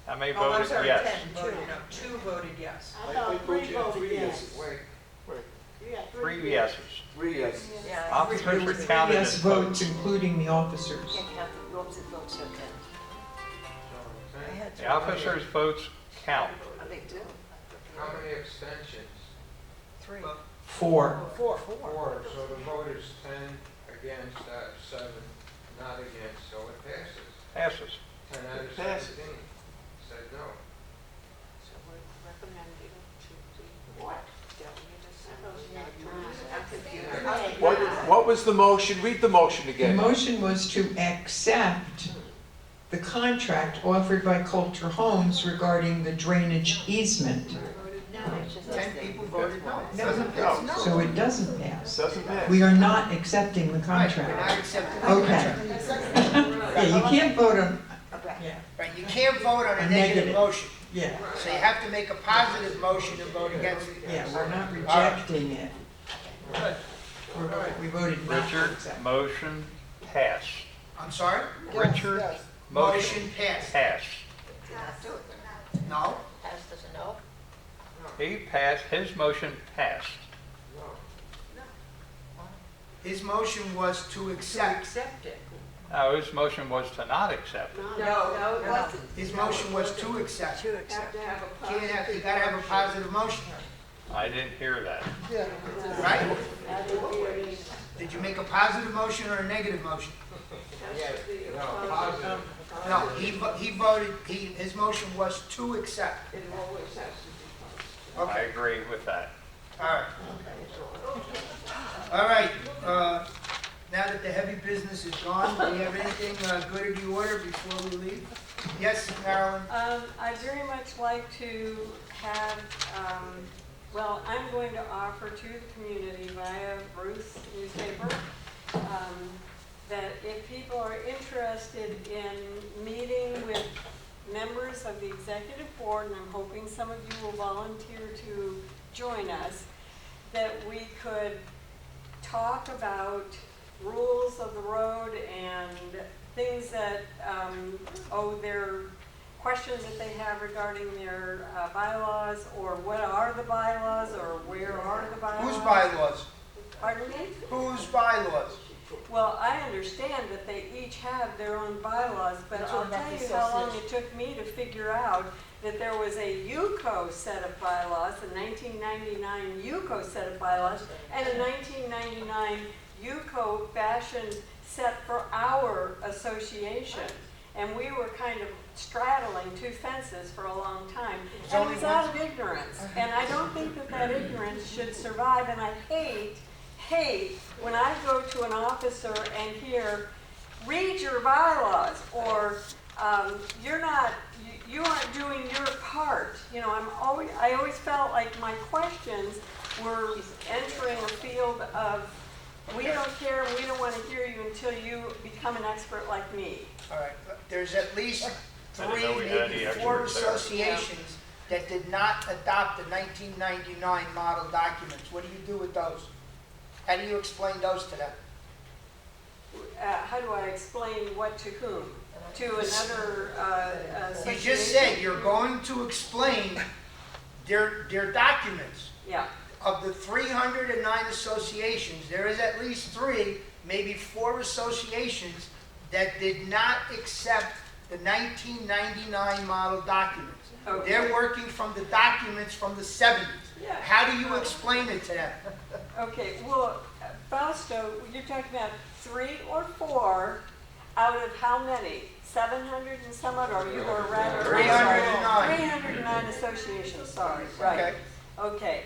How many Oh, I'm voted sorry, yes? 10 voted no. 2 voted yes. I thought 3 voted three yes. Wait, Wait, We got Three yeses. 3 yes. Yeah. Officers are counted Yes as votes, votes. including the officers. Can't count the votes and votes don't count. I had The officers' votes count. They do. How many abstentions? 3. 4. 4. 4, so the vote is 10 against, 7 not against, so it passes. Passes. 10 out of It passes. 17 said no. So we're recommending to the what? What was the motion? Read the motion The again. motion was to accept the contract offered by Coulter Homes regarding the drainage easement. 10 people voted no. Doesn't It's pass. So it doesn't pass. Doesn't pass. We are not accepting the Right, we're not contract. accepting the Okay. contract. Yeah, you can't vote on, yeah, Right, you can't vote on A a negative negative. motion, yeah, so you have to make a positive motion and vote against it. yeah, we're not rejecting it. We voted not to Richard, accept. motion passed. I'm sorry? Richard, motion Motion passed. passed. No? Passed as a no? He passed, his motion passed. His motion was to accept. Accept it. No, his motion was to not accept. No, it wasn't. His motion was to accept. To Have accept. to have a Can't positive. have, you gotta have a positive motion, I didn't hear that. right? Did you make a positive motion or a negative motion? No, positive. No, he voted, his motion was to accept. It always has to be positive. I Okay, agree with that. all right. All right, now that the heavy business is gone, do you have anything good of the order before we leave? Yes, Marilyn? I'd very much like to have, well, I'm going to offer to the community via Bruce newspaper, that if people are interested in meeting with members of the executive board, and I'm hoping some of you will volunteer to join us, that we could talk about rules of the road and things that, their questions that they have regarding their bylaws, or what are the bylaws, or where are the bylaws? Whose bylaws? Pardon me? Whose bylaws? Well, I understand that they each have their own bylaws, but I'll tell you how long it took me to figure out that there was a UCO set of bylaws, a 1999 UCO set of bylaws, and a 1999 UCO fashioned set for our association. And we were kind of straddling two fences for a long time. And it was out of ignorance. And I don't think that that ignorance should survive. And I hate when I go to an officer and hear, read your bylaws, or you aren't doing your part. You know, I always felt like my questions were entering a field of, we don't care, we don't want to hear you until you become an expert like me. All right, there's at least I didn't 3, know we had maybe any 4 experts there. associations that did not adopt the 1999 model documents. What do you do with those? How do you explain those to them? How do I explain what to whom? To another You association? just said you're going to explain their documents. Yeah. Of the 309 associations, there is at least 3, maybe 4 associations that did not accept the 1999 model documents. Okay. They're working from the documents from the 70s. Yeah. How do you explain it to them? Okay, well, Fausto, you're talking about 3 or 4 out of how many? 700 and some odd, or you were rather? 309. 309 associations, sorry, right. Okay.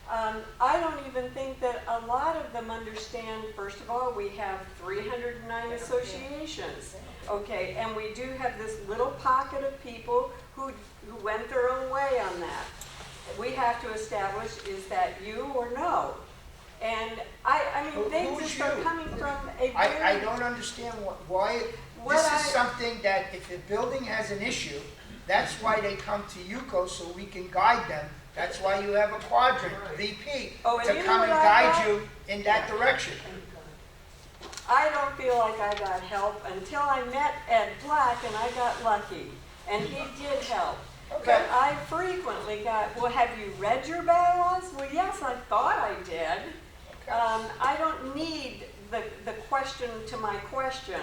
I don't even think that a lot of them understand, first of all, we have 309 associations. Okay, and we do have this little pocket of people who went their own way on that. We have to establish, is that you or no? And I mean, they Who's just are you? coming from a very... I don't understand why, this is something that if the building has an issue, that's why they come to UCO, so we can guide them. That's why you have a quadrant, VP, Oh, and to you know come and what I guide got? you in that direction. I don't feel like I got help until I met Ed Black, and I got lucky, and he did help. Okay. But I frequently got, well, have you read your bylaws? Well, yes, I thought I did. I don't need the question to my question.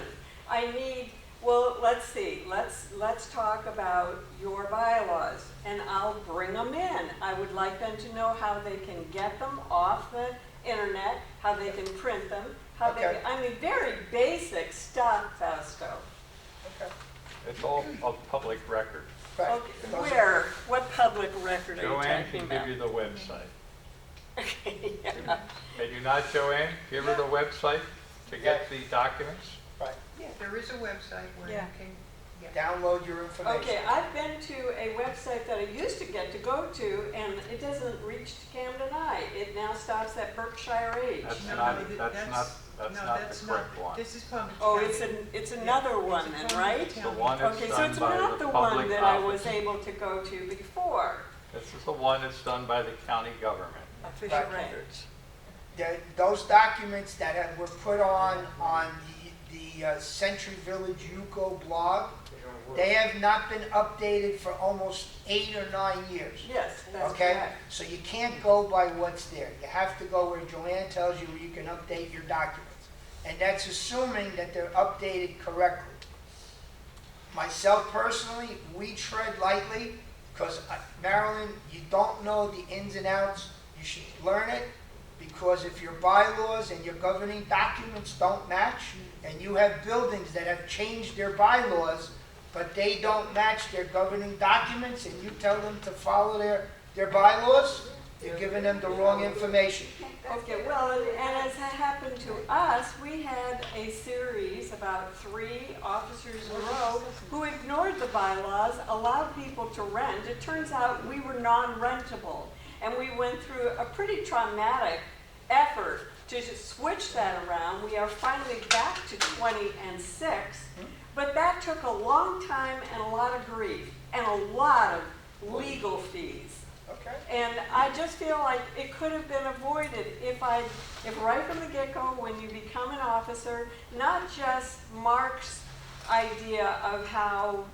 I need, well, let's see, let's talk about your bylaws, and I'll bring them in. I would like them to know how they can get them off the internet, how they can print them, how they, Okay. I mean, very basic stuff, Fausto. Okay. It's all of public record. Right. Okay, Those are- where? What public record are you Joanne talking can about? give you the website. Okay, yeah. Can you not, Joanne? Give her the website to get the documents? Right. Yeah, there is a website where you Yeah. can, yeah. Download your information. Okay, I've been to a website that I used to get to go to, and it doesn't reach to Camden Eye. It now stops at Berkshire H. That's No, not, no, that's that's- not, that's no, not that's the not- correct one. This is Palm Beach Oh, County. it's another one then, right? The one that's Okay, so done it's by not the the one public that I was office. able to go to before. This is the one that's done by the county government. Official Right. records. Those documents that were put on the Century Village UCO blog, They don't work. they have not been updated for almost 8 or 9 years. Yes, that's Okay? correct. So you can't go by what's there. You have to go where Joanne tells you where you can update your documents. And that's assuming that they're updated correctly. Myself personally, we tread lightly because, Marilyn, you don't know the ins and outs. You should learn it because if your bylaws and your governing documents don't match, and you have buildings that have changed their bylaws, but they don't match their governing documents, and you tell them to follow their bylaws, you're giving them the wrong information. Okay, well, and as had happened to us, we had a series, about 3 officers in a row, who ignored the bylaws, allowed people to rent. It turns out we were non-rentable, and we went through a pretty traumatic effort to just switch that around. We are finally back to 20 and 6, but that took a long time and a lot of grief, and a lot of legal fees. Okay? And I just feel like it could have been avoided if right from the get-go, when you become an officer, not just Mark's idea of how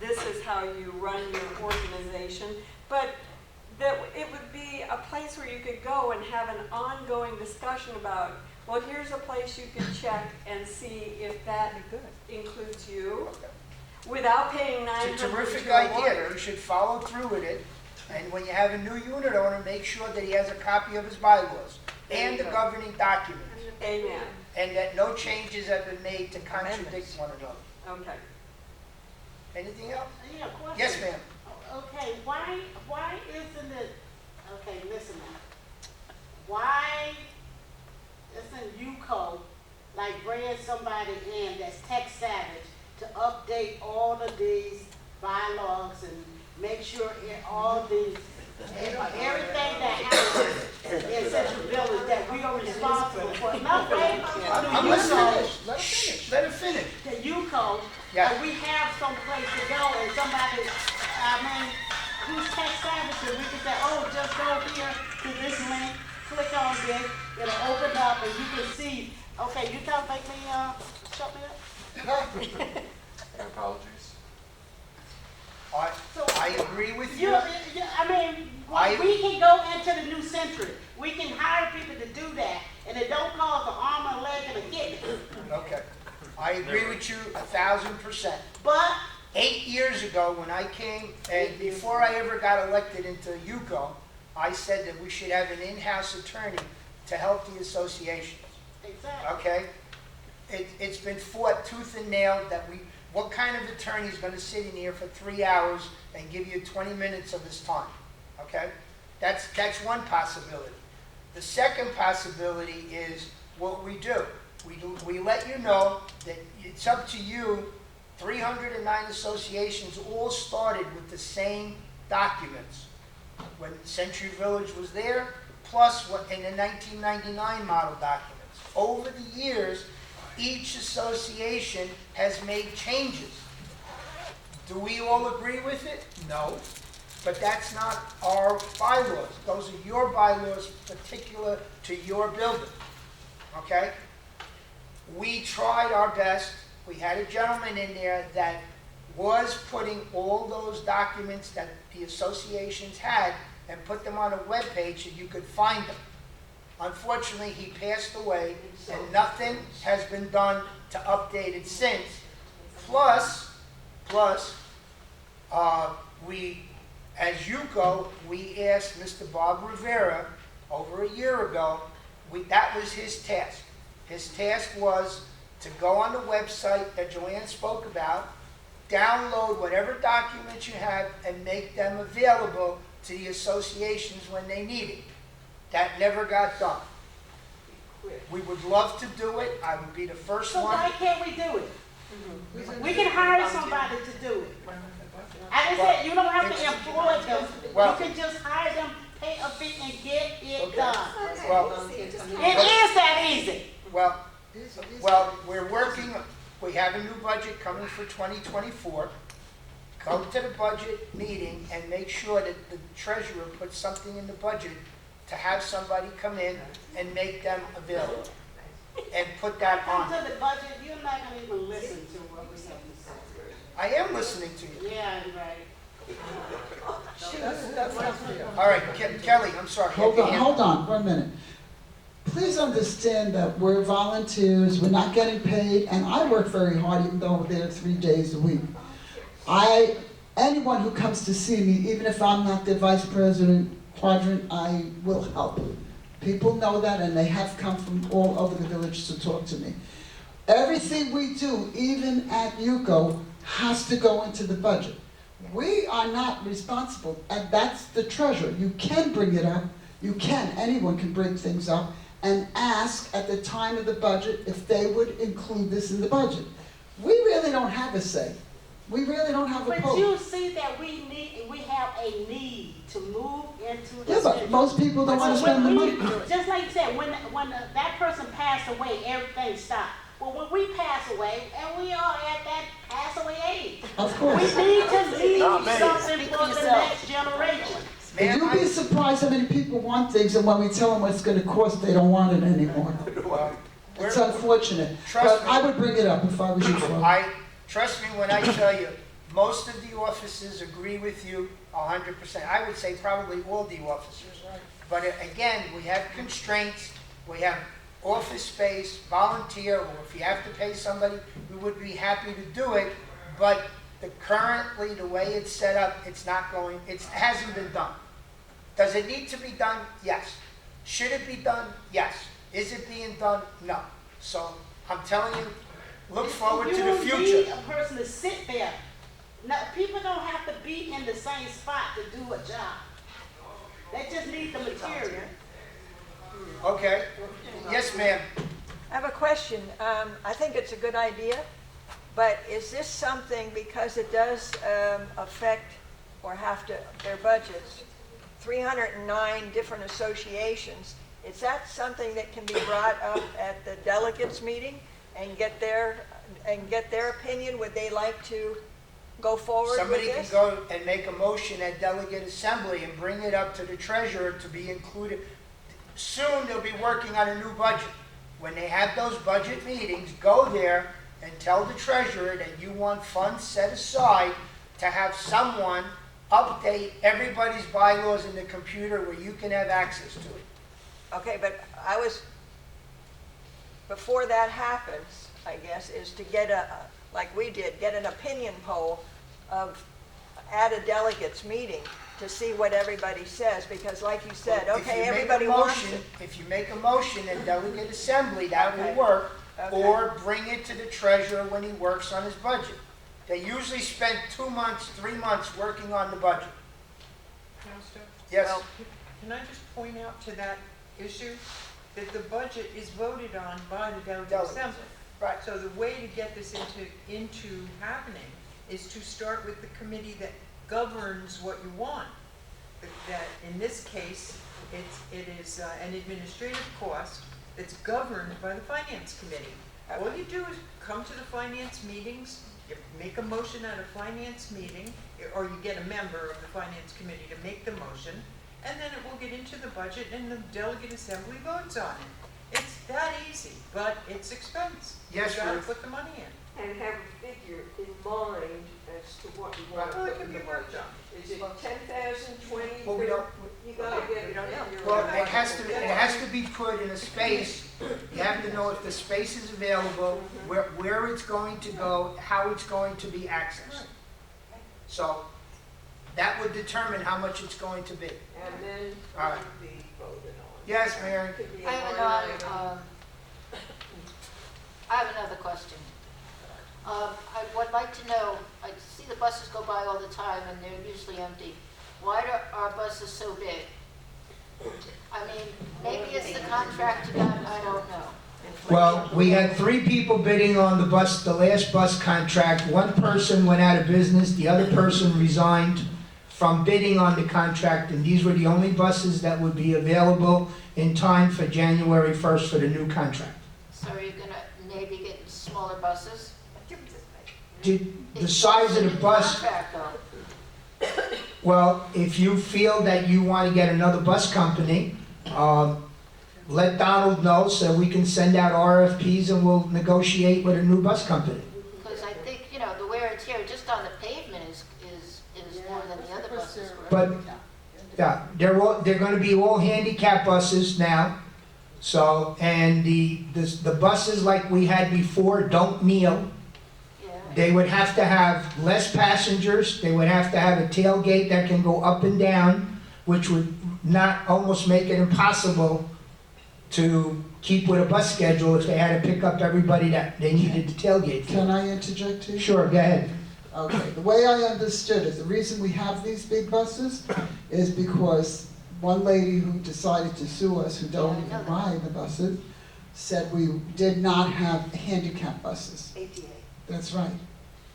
this is how you run your organization, but that it would be a place where you could go and have an ongoing discussion about, well, here's a place you can check and see if that includes you, without paying $900 It's a terrific to a idea. lawyer. You should follow through with it. And when you have a new unit owner, make sure that he has a copy of his bylaws and the governing documents. Amen. And that no changes have been made to contradict one another. Okay. Anything else? Yeah, question. Yes, ma'am. Okay, why isn't it, okay, listen now. Why isn't UCO like bringing somebody in that's tech savage to update all of these bylaws and make sure all these, everything that happens in Central Village that we are responsible for? No, wait, I'm listening. Let her finish. Let her finish. the UCO, Yeah. and we have some place to go, and somebody, I mean, who's tech savvy, and we can say, oh, just go here to this link, click on this, it'll open up, and you can see, okay, you can't make me, shut me up? Apologies. I agree with you. I mean, I- we can go into the new century, we can hire people to do that, and it don't cost an arm, a leg, and a kidney. Okay. I agree with you 1,000%. But 8 years ago, when I came, and before I ever got elected into UCO, I said that we should have an in-house attorney to help the associations. exactly. Okay? It's been fought tooth and nail that what kind of attorney is gonna sit in here for 3 hours and give you 20 minutes of his time? Okay? That's one possibility. The second possibility is what we do. We let you know that it's up to you. 309 associations all started with the same documents when Century Village was there, plus what in the 1999 model documents. Over the years, each association has made changes. Do we all agree with it? No. But that's not our bylaws. Those are your bylaws particular to your building. Okay? We tried our best. We had a gentleman in there that was putting all those documents that the associations had and put them on a webpage so you could find them. Unfortunately, he passed away, and nothing has been done to update it since. Plus, we, as UCO, we asked Mr. Bob Rivera over a year ago, that was his task. His task was to go on the website that Joanne spoke about, download whatever documents you have, and make them available to the associations when they need it. That never got done. We would love to do it. I would be the first So one. why can't we do it? We can hire somebody to do it. I just said, you don't have to employ them. Well- You can just hire them, pay a fee, and get it Okay. done. Well, It is that easy. well, we're working, we have a new budget coming for 2024. Go to the budget meeting and make sure that the treasurer puts something in the budget to have somebody come in and make them available. And put that Come on. to the budget, you're not gonna even listen to what we have to say. I am listening to you. Yeah, right. That's not fair. All right, Kelly, I'm sorry. Hold on, 1 minute. Please understand that we're volunteers, we're not getting paid, and I work very hard even though we're there 3 days a week. Anyone who comes to see me, even if I'm not the vice president quadrant, I will help. People know that, and they have come from all over the village to talk to me. Everything we do, even at UCO, has to go into the budget. We are not responsible, and that's the treasurer. You can bring it up, anyone can bring things up, and ask at the time of the budget if they would include this in the budget. We really don't have a say. We really don't have a But vote. you see that we have a need to move into the. Yeah, but most people don't want to spend the money. Just like you said, when that person passed away, everything stopped. Well, when we pass away, and we are at that pass away age, Of course. we need to leave Not me. something for the next generation. And you'll be surprised how many people want things, and when we tell them what it's going to cost, they don't want it anymore. It's unfortunate. Trust But me. I would bring it up if I was you. Flo. Trust me when I tell you, most of the officers agree with you 100%. I would say probably all the officers. But again, we have constraints, we have office space, volunteer, or if you have to pay somebody, we would be happy to do it. But currently, the way it's set up, it hasn't been done. Does it need to be done? Yes. Should it be done? Yes. Is it being done? No. So I'm telling you, look forward to the You don't need future. a person to sit there. No, people don't have to be in the same spot to do a job. They just need the material. Okay. Yes, ma'am. I have a question. I think it's a good idea, but is this something, because it does affect or have to, their budgets, 309 different associations, is that something that can be brought up at the delegates meeting and get their opinion? Would they like to go forward with Somebody can this? go and make a motion at delegate assembly and bring it up to the treasurer to be included. Soon they'll be working on a new budget. When they have those budget meetings, go there and tell the treasurer that you want funds set aside to have someone update everybody's bylaws in the computer where you can have access to it. Okay, but before that happens, I guess, is to get like we did, get an opinion poll at a delegates meeting to see what everybody says, because like you said, If you okay, make a everybody wants motion- it. If you make a motion at delegate assembly, that will Okay. work. Okay. Or bring it to the treasurer when he works on his budget. They usually spend 2 months, 3 months working on the budget. Yes. Well, can I just point out to that issue that the budget is voted on by the delegate Delegates. assembly. Right. So the way to get this into happening is to start with the committee that governs what you want. That in this case, it is an administrative cost that's governed by the finance committee. All you do is come to the finance meetings, you make a motion at a finance meeting, or you get a member of the finance committee to make the motion, and then it will get into the budget and the delegate assembly votes on it. It's that easy, but it's expense. Yes, You gotta Ruth. put the money in. And have a figure in mind as what we want to Well, it put could in be the a budget. workshop. Is it 10,000, 20? Well, we don't- You gotta get it. Well, it has to be put in a space, you have to know if the space is available, where it's going to go, how it's going to be accessed. So, that would determine how much it's going to be. And then All right. it'll be voted on. Yes, Mary? Could be a I have line another, item. I have another question. I would like to know, I see the buses go by all the time and they're usually empty. Why are our buses so big? I mean, maybe it's the contract you got, I don't know. Well, we had 3 people bidding on the last bus contract. One person went out of business, the other person resigned from bidding on the contract, and these were the only buses that would be available in time for January 1st for the new contract. So are you gonna maybe get smaller buses? The size of the bus, Contract though. well, if you feel that you want to get another bus company, let Donald know so we can send out RFPs and we'll negotiate with a new bus company. Because I think, you know, the wear and tear just on the pavement is more than the other buses were. But, yeah, they're gonna be all handicap buses now. So, and the buses like we had before don't kneel. Yeah. They would have to have less passengers, they would have to have a tailgate that can go up and down, which would not, almost make it impossible to keep with a bus schedule if they had to pick up everybody that they needed to tailgate Can for. I interject here? Sure, go ahead. Okay, the way I understood it, the reason we have these big buses is because one lady who decided to sue us, who don't even ride the buses, said we did not have handicap buses. ADA. That's right,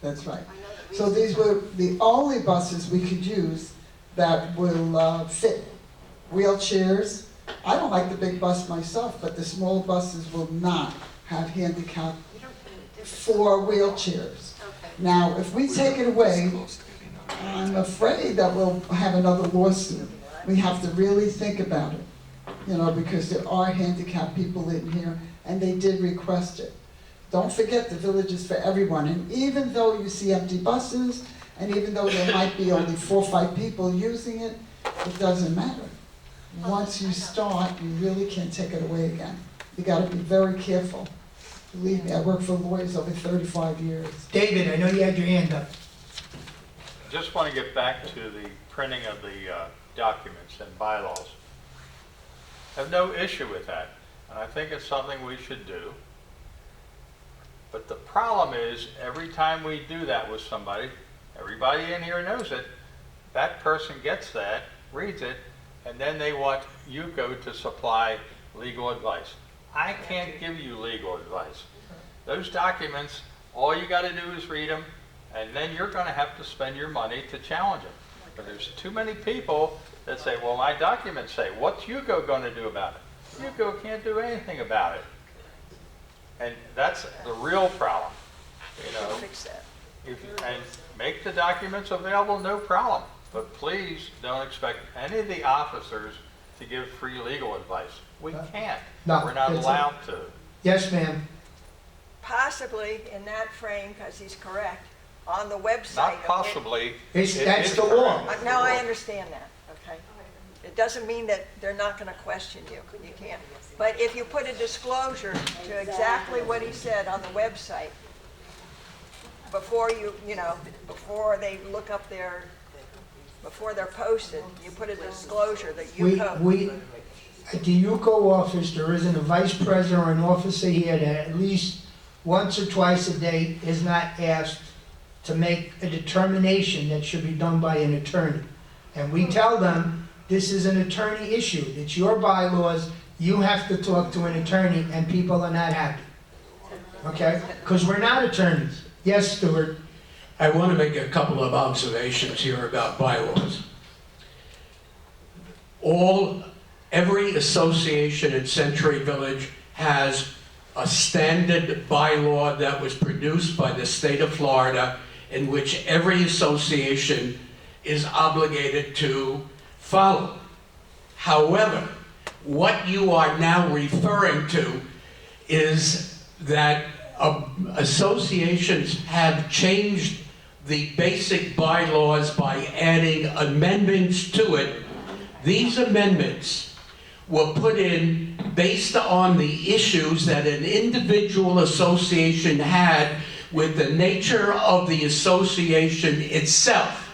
that's right. I know the So reason. these were the only buses we could use that will fit wheelchairs. I don't like the big bus myself, but the small buses will not have handicap for wheelchairs. Okay. Now, if we take it away, I'm afraid that we'll have another lawsuit. We have to really think about it, you know, because there are handicapped people in here, and they did request it. Don't forget, the village is for everyone, and even though you see empty buses, and even though there might be only 4 or 5 people using it, it doesn't matter. Once you start, you really can't take it away again. You gotta be very careful. Believe me, I worked for lawyers over 35 years. David, I know you had your hand up. Just want to get back to the printing of the documents and bylaws. Have no issue with that, and I think it's something we should do. But the problem is, every time we do that with somebody, everybody in here knows it, that person gets that, reads it, and then they want UCO to supply legal advice. I can't give you legal advice. Those documents, all you got to do is read them, and then you're going to have to spend your money to challenge them. But there's too many people that say, well, my documents say, what's UCO going to do about it? UCO can't do anything about it. And that's the real problem, you know. Fix that. And make the documents available, no problem. But please don't expect any of the officers to give free legal advice. We can't. No, We're not it's- allowed to. Yes, ma'am. Possibly in that frame, because he's correct, on the website. Not possibly. It's- it that's is the law. correct. No, I understand that, okay? It doesn't mean that they're not gonna question you, you can't. But if you put a disclosure to exactly what he said on the website, before you know, before they look up before they're posted, you put a disclosure that you At the UCO office, there isn't a vice president or an officer here that at least once or twice a day is not asked to make a determination that should be done by an attorney. And we tell them, this is an attorney issue, it's your bylaws, you have to talk to an attorney, and people are not happy. Okay? Because we're not attorneys. Yes, Stuart? I want to make a couple of observations here about bylaws. Every association in Century Village has a standard bylaw that was produced by the state of Florida, in which every association is obligated to follow. However, what you are now referring to is that associations have changed the basic bylaws by adding amendments to it. These amendments were put in based on the issues that an individual association had with the nature of the association itself.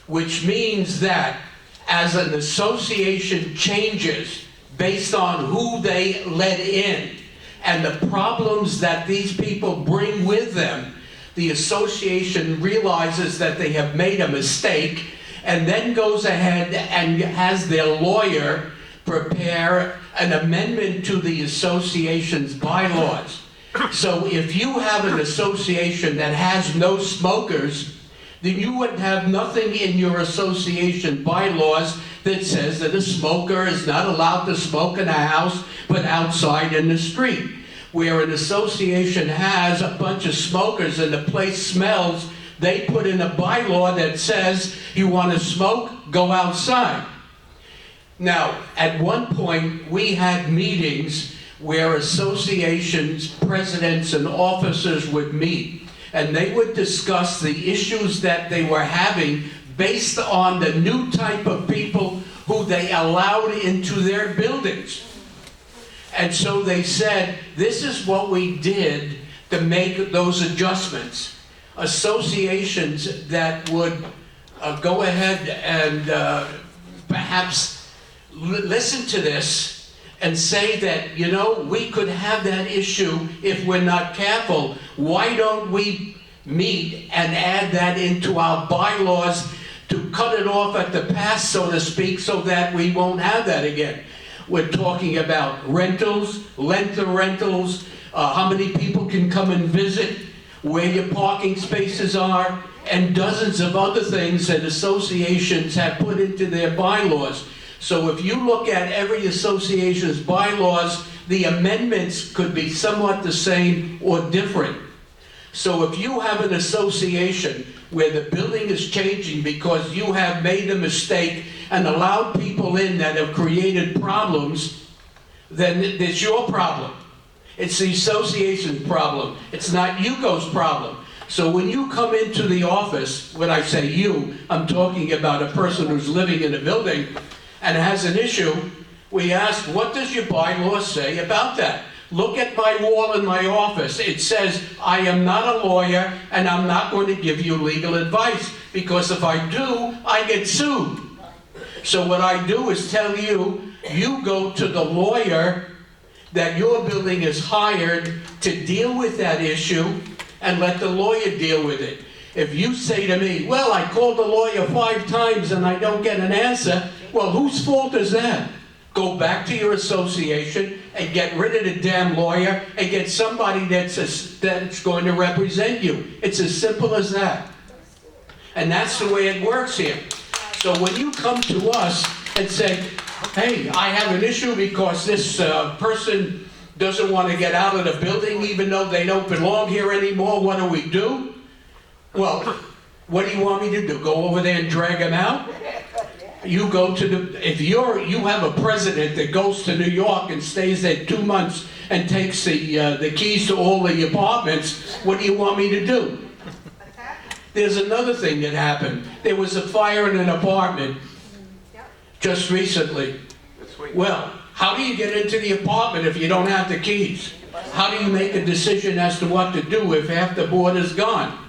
Which means that as an association changes based on who they let in and the problems that these people bring with them, the association realizes that they have made a mistake and then goes ahead and has their lawyer prepare an amendment to the association's bylaws. So if you have an association that has no smokers, then you would have nothing in your association bylaws that says that a smoker is not allowed to smoke in a house but outside in the street. Where an association has a bunch of smokers and the place smells, they put in a bylaw that says, you want to smoke, go outside. Now, at one point, we had meetings where associations, presidents, and officers would meet, and they would discuss the issues that they were having based on the new type of people who they allowed into their buildings. And so they said, this is what we did to make those adjustments. Associations that would go ahead and perhaps listen to this and say that, you know, we could have that issue if we're not careful. Why don't we meet and add that into our bylaws to cut it off at the pass, so to speak, so that we won't have that again? We're talking about rentals, length of rentals, how many people can come and visit, where your parking spaces are, and dozens of other things that associations have put into their bylaws. So if you look at every association's bylaws, the amendments could be somewhat the same or different. So if you have an association where the building is changing because you have made a mistake and allowed people in that have created problems, then it's your problem. It's the association's problem. It's not UCO's problem. So when you come into the office, when I say you, I'm talking about a person who's living in a building and has an issue, we ask, what does your bylaw say about that? Look at my wall in my office. It says, I am not a lawyer and I'm not going to give you legal advice, because if I do, I get sued. So what I do is tell you, you go to the lawyer that your building is hired to deal with that issue and let the lawyer deal with it. If you say to me, well, I called the lawyer 5 times and I don't get an answer, well, whose fault is that? Go back to your association and get rid of the damn lawyer and get somebody that's going to represent you. It's as simple as that. And that's the way it works here. So when you come to us and say, hey, I have an issue because this person doesn't want to get out of the building even though they don't belong here anymore, what do we do? Well, what do you want me to do? Go over there and drag them out? You go to the, if you have a president that goes to New York and stays there 2 months and takes the keys to all the apartments, what do you want me to do? There's another thing that happened. There was a fire in an apartment just recently. Well, how do you get into the apartment if you don't have the keys? How do you make a decision as to what to do if half the board is gone?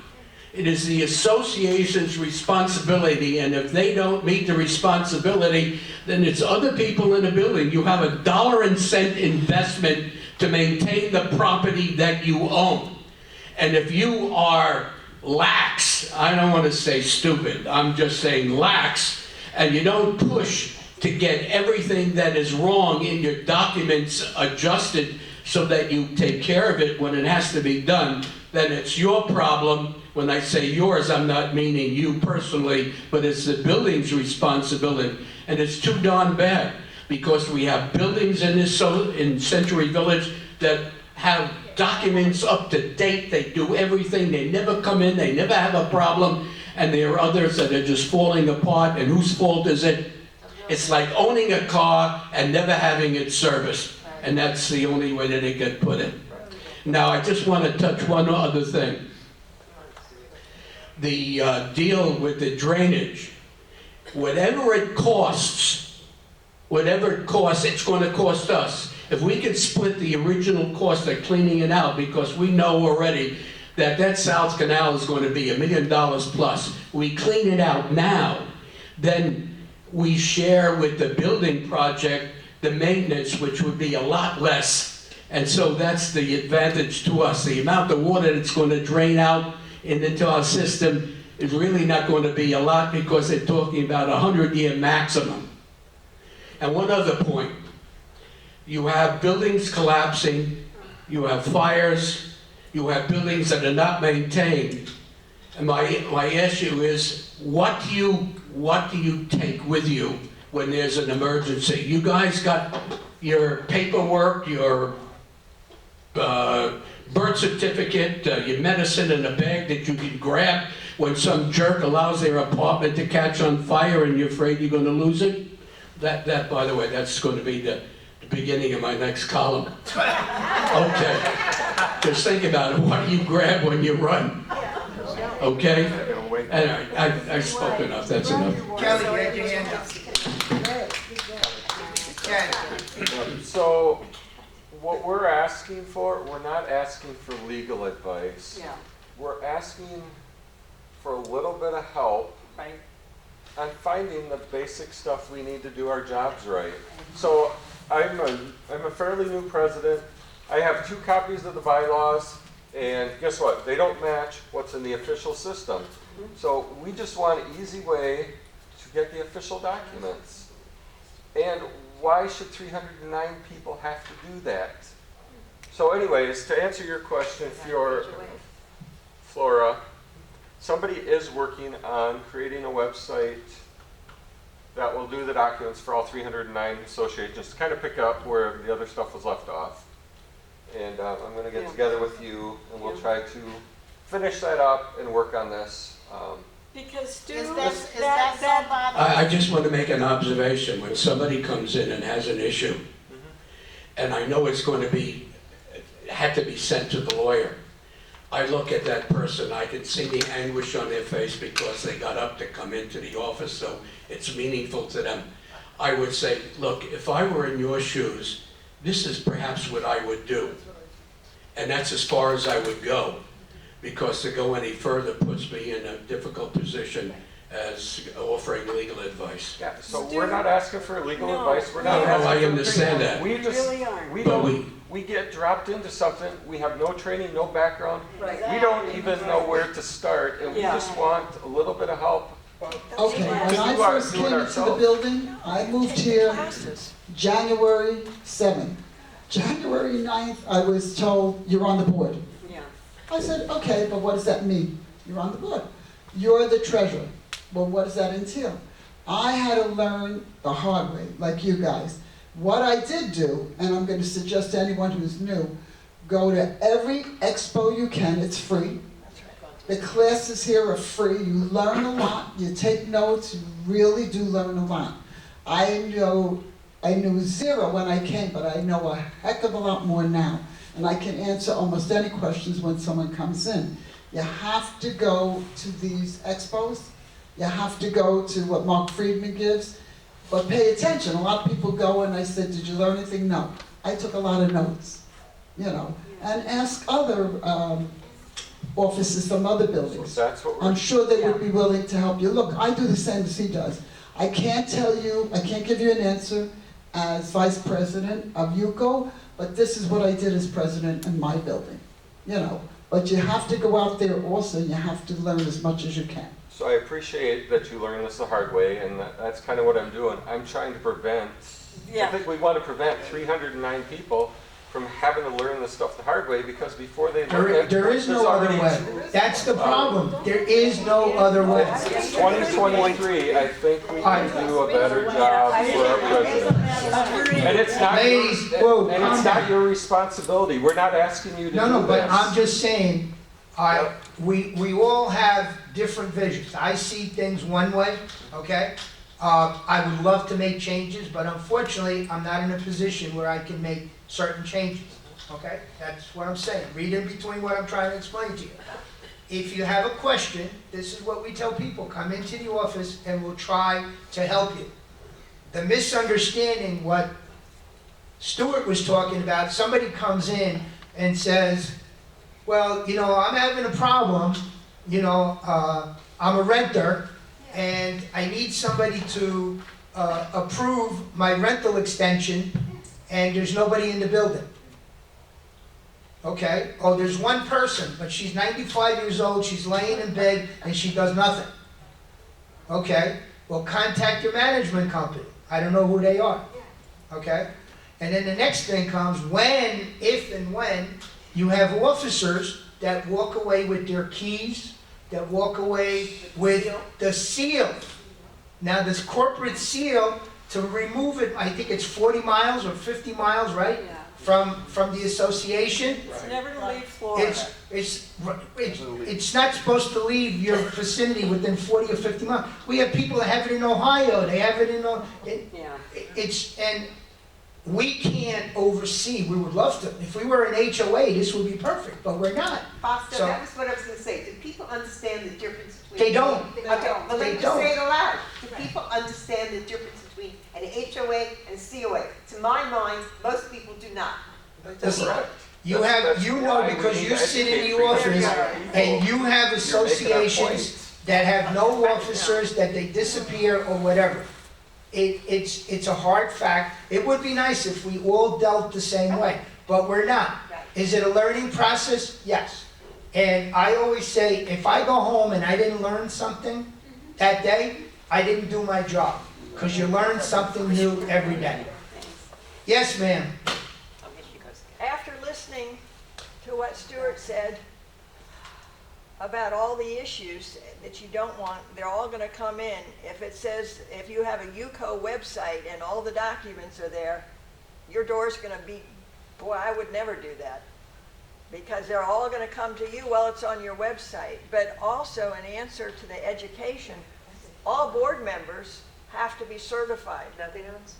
It is the association's responsibility, and if they don't meet the responsibility, then it's other people in the building. You have a $1.00 investment to maintain the property that you own. And if you are lax, I don't want to say stupid, I'm just saying lax, and you don't push to get everything that is wrong in your documents adjusted so that you take care of it when it has to be done, then it's your problem. When I say yours, I'm not meaning you personally, but it's the building's responsibility. And it's too darn bad, because we have buildings in Century Village that have documents up to date. They do everything. They never come in. They never have a problem. And there are others that are just falling apart. And whose fault is it? It's like owning a car and never having it serviced. And that's the only way that it get put in. Now, I just want to touch one other thing. the deal with the drainage, whatever it costs, it's gonna cost us. If we could split the original cost of cleaning it out, because we know already that South Canal is going to be $1 million plus. We clean it out now, then we share with the building project the maintenance, which would be a lot less. And so that's the advantage to us. The amount of water that's going to drain out into our system is really not going to be a lot, because they're talking about a 100-year maximum. And one other point, you have buildings collapsing, you have fires, you have buildings that are not maintained. And my issue is, what do you take with you when there's an emergency? You guys got your paperwork, your birth certificate, your medicine in a bag that you can grab when some jerk allows their apartment to catch on fire and you're afraid you're going to lose it? That, by the way, that's going to be the beginning of my next column. Okay. Just think about it. What do you grab when you run? Okay? Anyway, I've spoken enough. That's enough. Kelly, you had your hand up. Ken. So, what we're asking for, we're not asking for legal advice. Yeah. We're asking for a little bit of help Right. on finding the basic stuff we need to do our jobs right. So, I'm a fairly new president. I have 2 copies of the bylaws, and guess what? They don't match what's in the official system. So we just want an easy way to get the official documents. And why should 309 people have to do that? So anyways, to answer your question, Flora, somebody is working on creating a website that will do the documents for all 309 associations, to kind of pick up where the other stuff was left off. And I'm going to get together with you, and we'll try to finish that up and work on this. Because Stu, Is that so bad? I just want to make an observation. When somebody comes in and has an issue, and I know it's going to be, had to be sent to the lawyer, I look at that person, I can see the anguish on their face because they got up to come into the office, so it's meaningful to them. I would say, look, if I were in your shoes, this is perhaps what I would do. And that's as far as I would go, because to go any further puts me in a difficult position as offering legal advice. Yeah, so we're not asking for legal No. advice. We're not No, asking I for understand that. We just, really aren't. we get dropped into something, we have no training, no background. Right. We don't even know where to start, and we Yeah. just want a little bit of help. Okay, when I do our- first do it came into the ourselves. building, I moved here January 7th. January 9th, I was told, you're on the board. Yeah. I said, okay, but what does that mean? You're on the board. You're the treasurer. Well, what does that entail? I had to learn the hard way, like you guys. What I did do, and I'm going to suggest to anyone who's new, go to every expo you can, it's free. The classes here are free, you learn a lot, you take notes, you really do learn a lot. I knew zero when I came, but I know a heck of a lot more now. And I can answer almost any questions when someone comes in. You have to go to these expos. You have to go to what Mark Friedman gives. But pay attention. A lot of people go and I said, did you learn anything? No. I took a lot of notes, you know. And ask other offices from other buildings. So that's what I'm sure they would be willing to help you. Look, I do the same as he does. I can't give you an answer as vice president of UCO, but this is what I did as president in my building, you know. But you have to go out there also, and you have to learn as much as you can. So I appreciate that you learned this the hard way, and that's kind of what I'm doing. I'm trying to prevent, I think we want to prevent 309 people from having to learn this stuff the hard way, because before they learn it, There is there's no other already- way. That's the problem. There is no other way. 2023, I think we can do a better job for our president. And it's not, Ladies, your, whoa, and it's calm not your responsibility. We're not asking you to do No, this. but I'm just saying, we all have different visions. I see things one way, okay? I would love to make changes, but unfortunately, I'm not in a position where I can make certain changes, okay? That's what I'm saying. Read in between what I'm trying to explain to you. if you have a question, this is what we tell people, come into the office and we'll try to help you. The misunderstanding, what Stuart was talking about, somebody comes in and says, well, you know, I'm having a problem, you know, I'm a renter, and I need somebody to approve my rental extension, and there's nobody in the building. Okay, oh, there's one person, but she's 95 years old, she's laying in bed, and she does nothing. Okay, well, contact your management company. I don't know who they are. Okay? And then the next thing comes when, if and when, you have officers that walk away with their keys, that walk away with the seal. Now, this corporate seal, to remove it, I think it's 40 miles or 50 miles, right? Yeah. From the association. It's never to leave Florida. It's not supposed to leave your vicinity within 40 or 50 miles. We have people that have it in Ohio, they have it in, and we can't oversee. We would love to. If we were an HOA, this would be perfect, but we're not. Foster, So- that was what I was gonna say. Do people understand the difference between? They don't. Okay, well, let They me just don't. say it aloud. Do people understand the difference between an HOA and a COA? To my mind, most people do not. Listen, you know why we because need you to sit in educate the free office people. and you have You're making our associations point. that have no officers, that they disappear or whatever. It's a hard fact. It would be nice if we all dealt the same way, but we're not. Is it a learning process? Yes. And I always say, if I go home and I didn't learn something that day, I didn't do my job, because you learn something new every day. Yes, ma'am. After listening to what Stuart said about all the issues that you don't want, they're all gonna come in. If it says, if you have a UCO website and all the documents are there, your door's gonna be, boy, I would never do that. Because they're all gonna come to you, well, it's on your website. But also, in answer to the education, all board members have to be certified. Nothing else?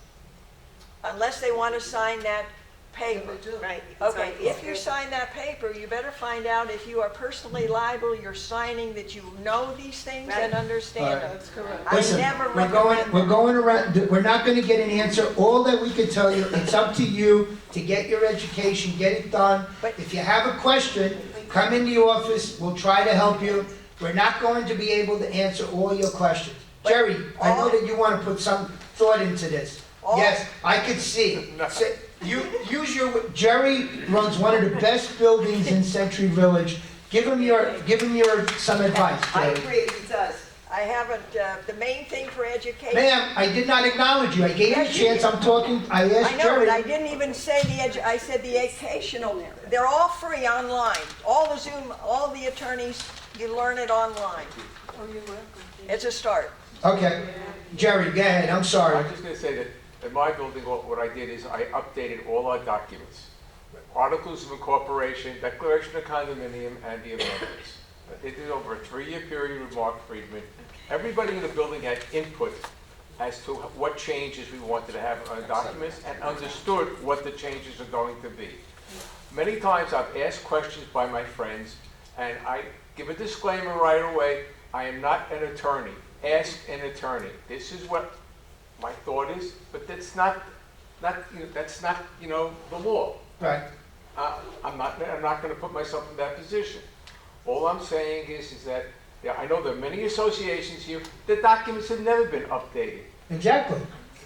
Unless they want to sign that paper. Right. Okay, if you sign that paper, you better find out if you are personally liable, you're signing that you know these things and understand them. That's correct. I Listen, never we're recommend going around, we're not gonna get an answer. All that we can tell you, it's up to you to get your education, get it done. But- If you have a question, come in the office, we'll try to help you. We're not going to be able to answer all your questions. Jerry, I know that you wanna put some thought into this. Yes, I could see. Jerry runs one of the best buildings in Century Village. Give him some advice, I Jerry. agree, he does. I haven't, the main thing for education. Ma'am, I did not acknowledge you. I gave you a chance. I'm talking, I I asked know, but I Jerry. didn't even say I said the educational, they're all free online. All the Zoom, all the attorneys, you learn it online. Oh, you're welcome. It's a start. Okay, Jerry, go ahead. I'm sorry. I'm just gonna say that in my building, what I did is I updated all our documents. Articles of incorporation, declaration of condominium, and the amendments. I did it over a 3-year period with Mark Friedman. Everybody in the building had input as to what changes we wanted to have on the documents and understood what the changes are going to be. Many times I've asked questions by my friends, and I give a disclaimer right away, I am not an attorney. Ask an attorney. This is what my thought is, but that's not the law. Right. I'm not going to put myself in that position. All I'm saying is that I know there are many associations here. The documents have never been updated. Exactly.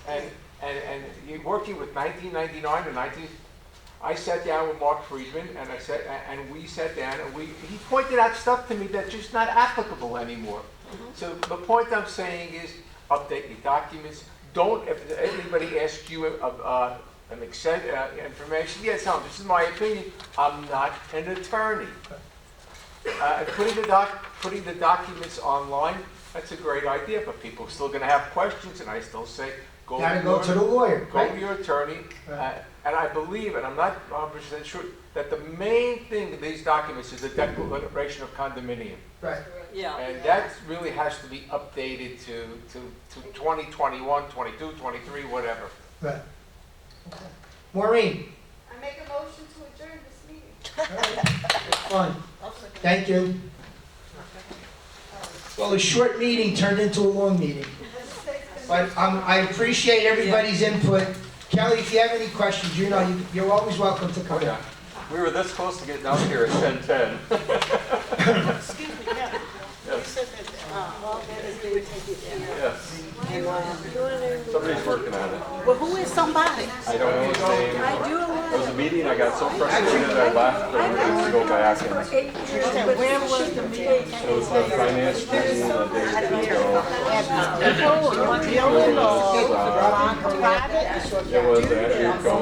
And you're working with 1999 or 19. I sat down with Mark Friedman and we sat down and he pointed out stuff to me that's just not applicable anymore. So the point I'm saying is update your documents. Don't, if anybody asks you information, yes, tell them, this is my opinion. I'm not an attorney. Putting the documents online, that's a great idea, but people are still going to have questions, and I still say, go to the lawyer. Go to your attorney. And I believe, and I'm not 100% sure, that the main thing in these documents is the declaration of condominium. Right. Yeah. And that really has to be updated to 2021, 22, 23, whatever. Right. Okay. Maureen. I make a motion to adjourn this meeting. Fine. Thank you. Well, a short meeting turned into a long meeting. But I appreciate everybody's input. Kelly, if you have any questions, you know, you're always welcome to Oh, come in. yeah. We were this close to getting out here at 10:10. Excuse me, yeah. You Yes. said that, all that is they would take it down. Yes. And, Somebody's working on it. well, who is somebody? I don't know his name. I do a lot It was a meeting, I got so frustrated I left, and we're going to go back and for 8 years, Okay, but where was the meeting? it was the finance meeting the day ago. People, dealing law, private, It was Andrew Cohen.